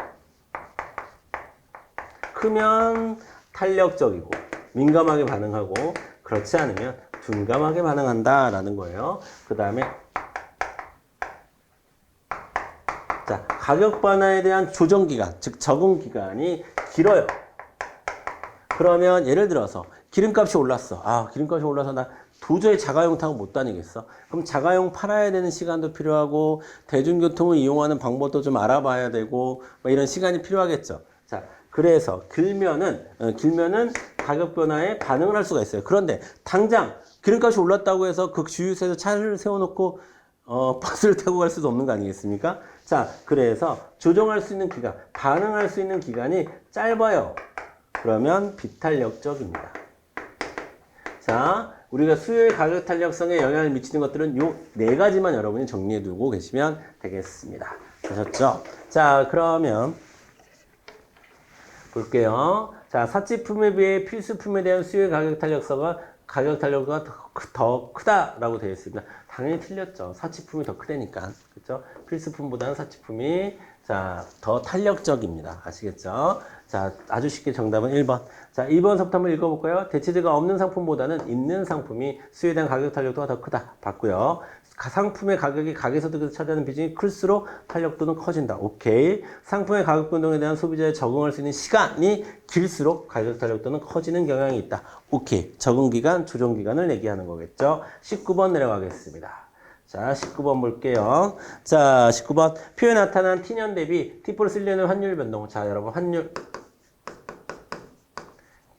크면 탄력적이고 민감하게 반응하고 그렇지 않으면 둔감하게 반응한다라는 거예요. 그 다음에 자, 가격 변화에 대한 조정 기간, 즉 적응 기간이 길어요. 그러면 예를 들어서 기름값이 올랐어. 아, 기름값이 올라서 나 도저히 자가용 타고 못 다니겠어. 그럼 자가용 팔아야 되는 시간도 필요하고 대중교통을 이용하는 방법도 좀 알아봐야 되고 뭐 이런 시간이 필요하겠죠. 자, 그래서 길면은 가격 변화에 반응을 할 수가 있어요. 그런데 당장 기름값이 올랐다고 해서 그 주유소에서 차를 세워놓고 버스를 타고 갈 수도 없는 거 아니겠습니까? 자, 그래서 조정할 수 있는 기간, 반응할 수 있는 기간이 짧아요. 그러면 비탄력적입니다. 자, 우리가 수요의 가격 탄력성에 영향을 미치는 것들은 요 네 가지만 여러분이 정리해 두고 계시면 되겠습니다. 되셨죠? 자, 그러면 볼게요. 자, 사치품에 비해 필수품에 대한 수요의 가격 탄력가 더 크다라고 되어 있습니다. 당연히 틀렸죠. 사치품이 더 크다니까. 그렇죠? 필수품보다는 사치품이 자, 더 탄력적입니다. 아시겠죠? 자, 아주 쉽게 정답은 1번. 자, 2번서부터 한번 읽어볼까요? 대체재가 없는 상품보다는 있는 상품이 수요에 대한 가격 탄력도가 더 크다. 봤고요. 상품의 가격이 가계소득에서 차지하는 비중이 클수록 탄력도는 커진다. 오케이. 상품의 가격 변동에 대한 소비자의 적응할 수 있는 시간이 길수록 가격 탄력도는 커지는 경향이 있다. 오케이. 적응 기간, 조정 기간을 얘기하는 거겠죠. 19번 내려가겠습니다. 자, 19번 볼게요. 자, 19번. 표에 나타난 T년 대비 T4를 1년의 환율 변동. 자, 여러분, 환율.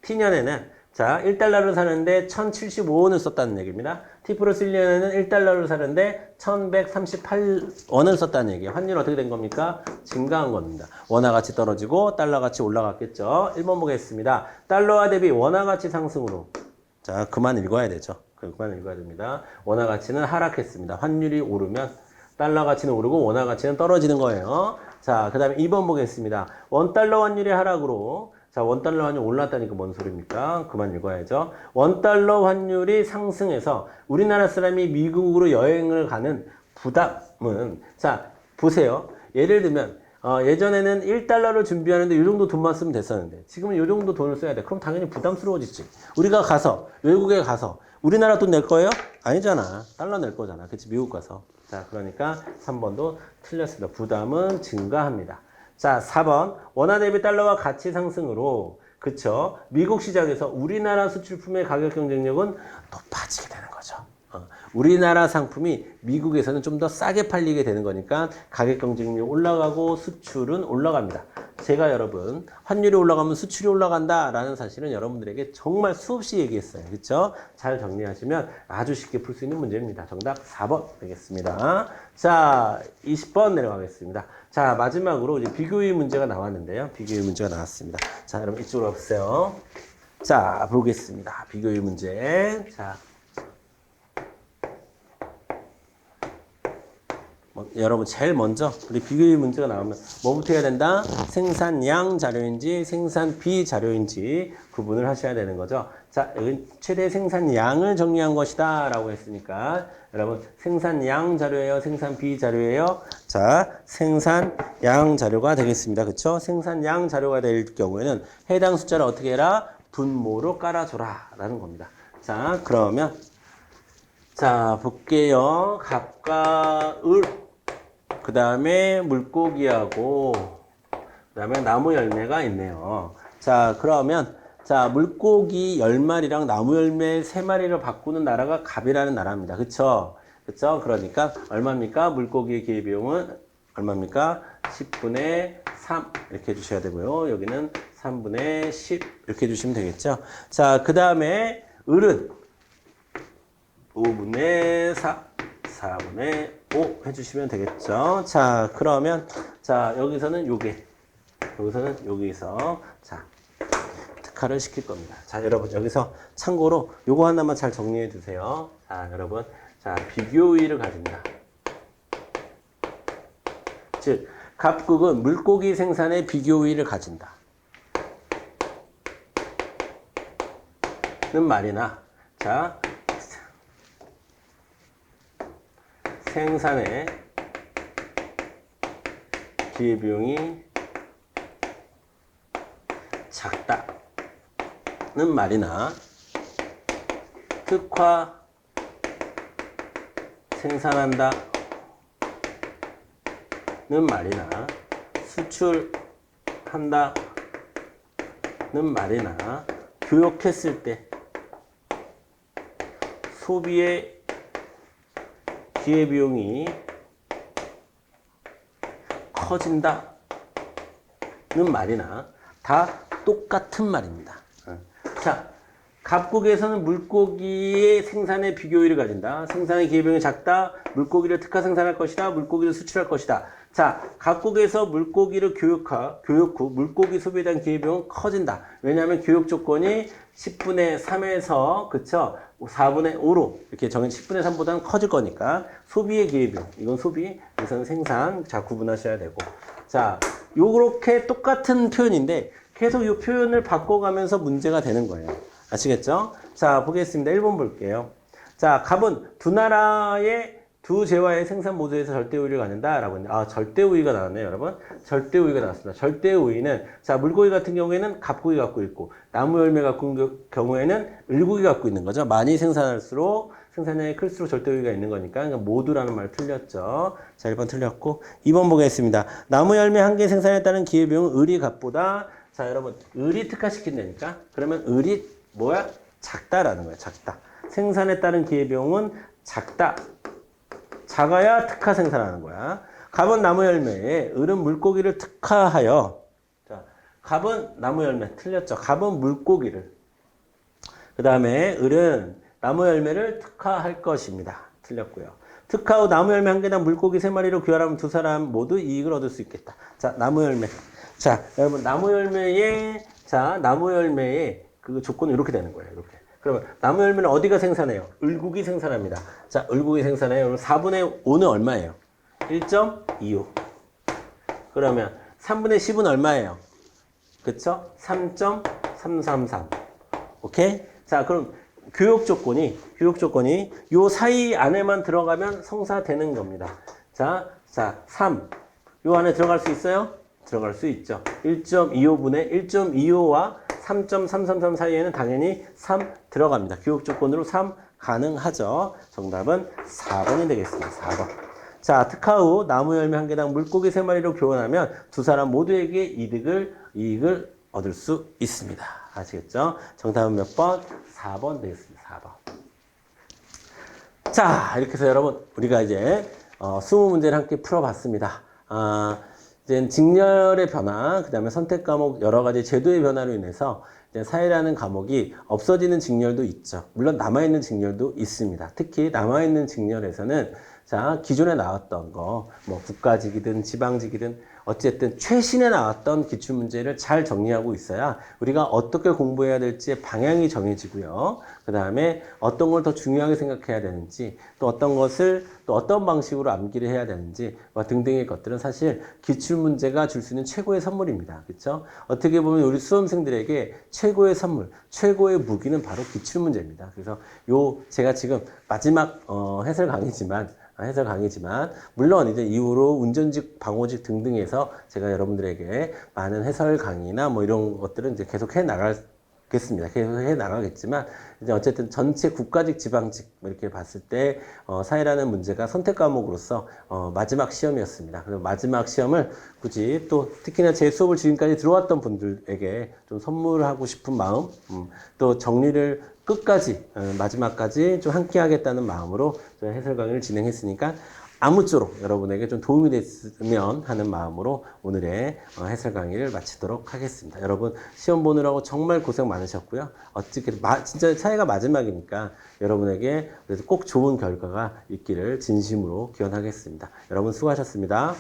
T년에는 자, 1달러를 사는데 1075원을 썼다는 얘기입니다. T4를 1년에는 1달러를 사는데 1138원을 썼다는 얘기예요. 환율 어떻게 된 겁니까? 증가한 겁니다. 원화 가치 떨어지고 달러 가치 올라갔겠죠. 1번 보겠습니다. 달러화 대비 원화 가치 상승으로. 자, 그만 읽어야 되죠. 그만 읽어야 됩니다. 원화 가치는 하락했습니다. 환율이 오르면 달러 가치는 오르고 원화 가치는 떨어지는 거예요. 자, 그 다음에 2번 보겠습니다. 원달러 환율의 하락으로 자, 원달러 환율 올랐다니까 뭔 소리입니까? 그만 읽어야죠. 원달러 환율이 상승해서 우리나라 사람이 미국으로 여행을 가는 부담은 자, 보세요. 예를 들면 예전에는 1달러를 준비하는데 이 정도 돈만 쓰면 됐었는데 지금은 이 정도 돈을 써야 돼. 그럼 당연히 부담스러워지지. 우리가 가서 외국에 가서 우리나라 돈 낼 거예요? 아니잖아. 달러 낼 거잖아. 그치? 미국 가서. 자, 그러니까 3번도 틀렸습니다. 부담은 증가합니다. 자, 4번. 원화 대비 달러와 가치 상승으로 그쵸? 미국 시장에서 우리나라 수출품의 가격 경쟁력은 높아지게 되는 거죠. 우리나라 상품이 미국에서는 좀 더 싸게 팔리게 되는 거니까 가격 경쟁력이 올라가고 수출은 올라갑니다. 제가 여러분 환율이 올라가면 수출이 올라간다라는 사실은 여러분들에게 정말 수없이 얘기했어요. 그렇죠? 잘 정리하시면 아주 쉽게 풀 수 있는 문제입니다. 정답 4번 되겠습니다. 자, 20번 내려가겠습니다. 자, 마지막으로 이제 비교의 문제가 나왔는데요. 비교의 문제가 나왔습니다. 자, 여러분 이쪽으로 와보세요. 자, 보겠습니다. 비교의 문제. 자, 여러분 제일 먼저 우리 비교의 문제가 나오면 뭐부터 해야 된다? 생산량 자료인지 생산비 자료인지 구분을 하셔야 되는 거죠. 자, 여기 최대 생산량을 정리한 것이다 라고 했으니까 여러분 생산량 자료예요? 생산비 자료예요? 자, 생산량 자료가 되겠습니다. 그쵸? 생산량 자료가 될 경우에는 해당 숫자를 어떻게 해라? 분모로 깔아줘라 라는 겁니다. 자, 그러면 자, 볼게요. 갑과 을 그 다음에 물고기하고 그 다음에 나무 열매가 있네요. 자, 그러면 자, 물고기 10마리랑 나무 열매 3마리를 바꾸는 나라가 갑이라는 나라입니다. 그쵸? 그쵸? 그러니까 얼마입니까? 물고기의 기회비용은 얼마입니까? 10분의 3 이렇게 해주셔야 되고요. 여기는 3분의 10 이렇게 해주시면 되겠죠? 자, 그 다음에 을은 5분의 4 4분의 5 해주시면 되겠죠. 자, 그러면 자, 여기서는 여기서 자, 특화를 시킬 겁니다. 자, 여러분 여기서 참고로 요거 하나만 잘 정리해 두세요. 자, 여러분 자, 비교의를 가진다. 즉, 갑국은 물고기 생산에 비교의를 가진다. 는 말이나 자, 생산의 기회비용이 작다는 말이나 특화 생산한다는 말이나 수출한다는 말이나 교역했을 때 소비의 기회비용이 커진다는 말이나 다 똑같은 말입니다. 자, 갑국에서는 물고기의 생산의 비교율을 가진다. 생산의 기회비용이 작다. 물고기를 특화 생산할 것이다. 물고기를 수출할 것이다. 자, 각국에서 물고기를 교육 후 물고기 소비에 대한 기회비용은 커진다. 왜냐하면 교육 조건이 10분의 3에서 그쵸? 4분의 5로 이렇게 정해 10분의 3보다는 커질 거니까 소비의 기회비용 이건 소비 여기서는 생산 자 구분하셔야 되고 자 요렇게 똑같은 표현인데 계속 이 표현을 바꿔가면서 문제가 되는 거예요. 아시겠죠? 자 보겠습니다. 1번 볼게요. 자 갑은 두 나라의 두 재화의 생산 모두에서 절대 우위를 갖는다라고 했는데 절대 우위가 나왔네요, 여러분. 절대 우위가 나왔습니다. 절대 우위는 자 물고기 같은 경우에는 갑고기 갖고 있고 나무 열매 갖고 있는 경우에는 을고기 갖고 있는 거죠. 많이 생산할수록 생산량이 클수록 절대 우위가 있는 거니까 그러니까 모두라는 말 틀렸죠. 자 1번 틀렸고 2번 보겠습니다. 나무 열매 한 개 생산에 따른 기회비용은 을이 갑보다 자 여러분 을이 특화시킨다니까 그러면 을이 뭐야? 작다라는 거예요. 작다. 생산에 따른 기회비용은 작다. 작아야 특화 생산하는 거야. 갑은 나무 열매에 을은 물고기를 특화하여 자, 갑은 나무 열매 틀렸죠. 갑은 물고기를 그 다음에 을은 나무 열매를 특화할 것입니다. 틀렸고요. 특화 후 나무 열매 한 개당 물고기 3마리로 교환하면 두 사람 모두 이익을 얻을 수 있겠다. 자 나무 열매 자 여러분 나무 열매에 그 조건은 이렇게 되는 거예요. 이렇게 그러면 나무 열매는 어디가 생산해요? 을국이 생산합니다. 자, 을국이 생산해요. 그럼 4분의 5는 얼마예요? 1.25. 그러면 3분의 10은 얼마예요? 그쵸? 3.333. 오케이? 자, 그럼 교육 조건이 요 사이 안에만 들어가면 성사되는 겁니다. 자, 3. 요 안에 들어갈 수 있어요? 들어갈 수 있죠. 1.25분의 1.25와 3.333 사이에는 당연히 3 들어갑니다. 교육 조건으로 3 가능하죠. 정답은 4번이 되겠습니다. 4번. 자, 특화 후 나무 열매 한 개당 물고기 3마리로 교환하면 두 사람 모두에게 이익을 얻을 수 있습니다. 아시겠죠? 정답은 몇 번? 4번 되겠습니다. 4번. 자, 이렇게 해서 여러분 우리가 이제 20문제를 함께 풀어봤습니다. 이제 직렬의 변화, 그 다음에 선택 과목 여러 가지 제도의 변화로 인해서 이제 사회라는 과목이 없어지는 직렬도 있죠. 물론 남아있는 직렬도 있습니다. 특히 남아있는 직렬에서는 자 기존에 나왔던 거, 뭐 국가직이든 지방직이든 어쨌든 최신에 나왔던 기출문제를 잘 정리하고 있어야 우리가 어떻게 공부해야 될지 방향이 정해지고요. 그 다음에 어떤 걸 더 중요하게 생각해야 되는지 또 어떤 것을 또 어떤 방식으로 암기를 해야 되는지 등등의 것들은 사실 기출문제가 줄 수 있는 최고의 선물입니다. 그렇죠? 어떻게 보면 우리 수험생들에게 최고의 선물, 최고의 무기는 바로 기출문제입니다. 그래서 제가 지금 마지막 해설 강의지만 물론 이제 이후로 운전직, 방호직 등등에서 제가 여러분들에게 많은 해설 강의나 뭐 이런 것들은 이제 계속 해 나가겠습니다. 계속 해 나가겠지만 이제 어쨌든 전체 국가직, 지방직 뭐 이렇게 봤을 때 사회라는 문제가 선택 과목으로서 마지막 시험이었습니다. 그래서 마지막 시험을 굳이 또 특히나 제 수업을 지금까지 들어왔던 분들에게 좀 선물하고 싶은 마음, 또 정리를 끝까지 마지막까지 좀 함께 하겠다는 마음으로 해설 강의를 진행했으니까 아무쪼록 여러분에게 좀 도움이 됐으면 하는 마음으로 오늘의 해설 강의를 마치도록 하겠습니다. 여러분 시험 보느라고 정말 고생 많으셨고요. 어떻게 진짜 사회가 마지막이니까 여러분에게 그래도 꼭 좋은 결과가 있기를 진심으로 기원하겠습니다. 여러분 수고하셨습니다.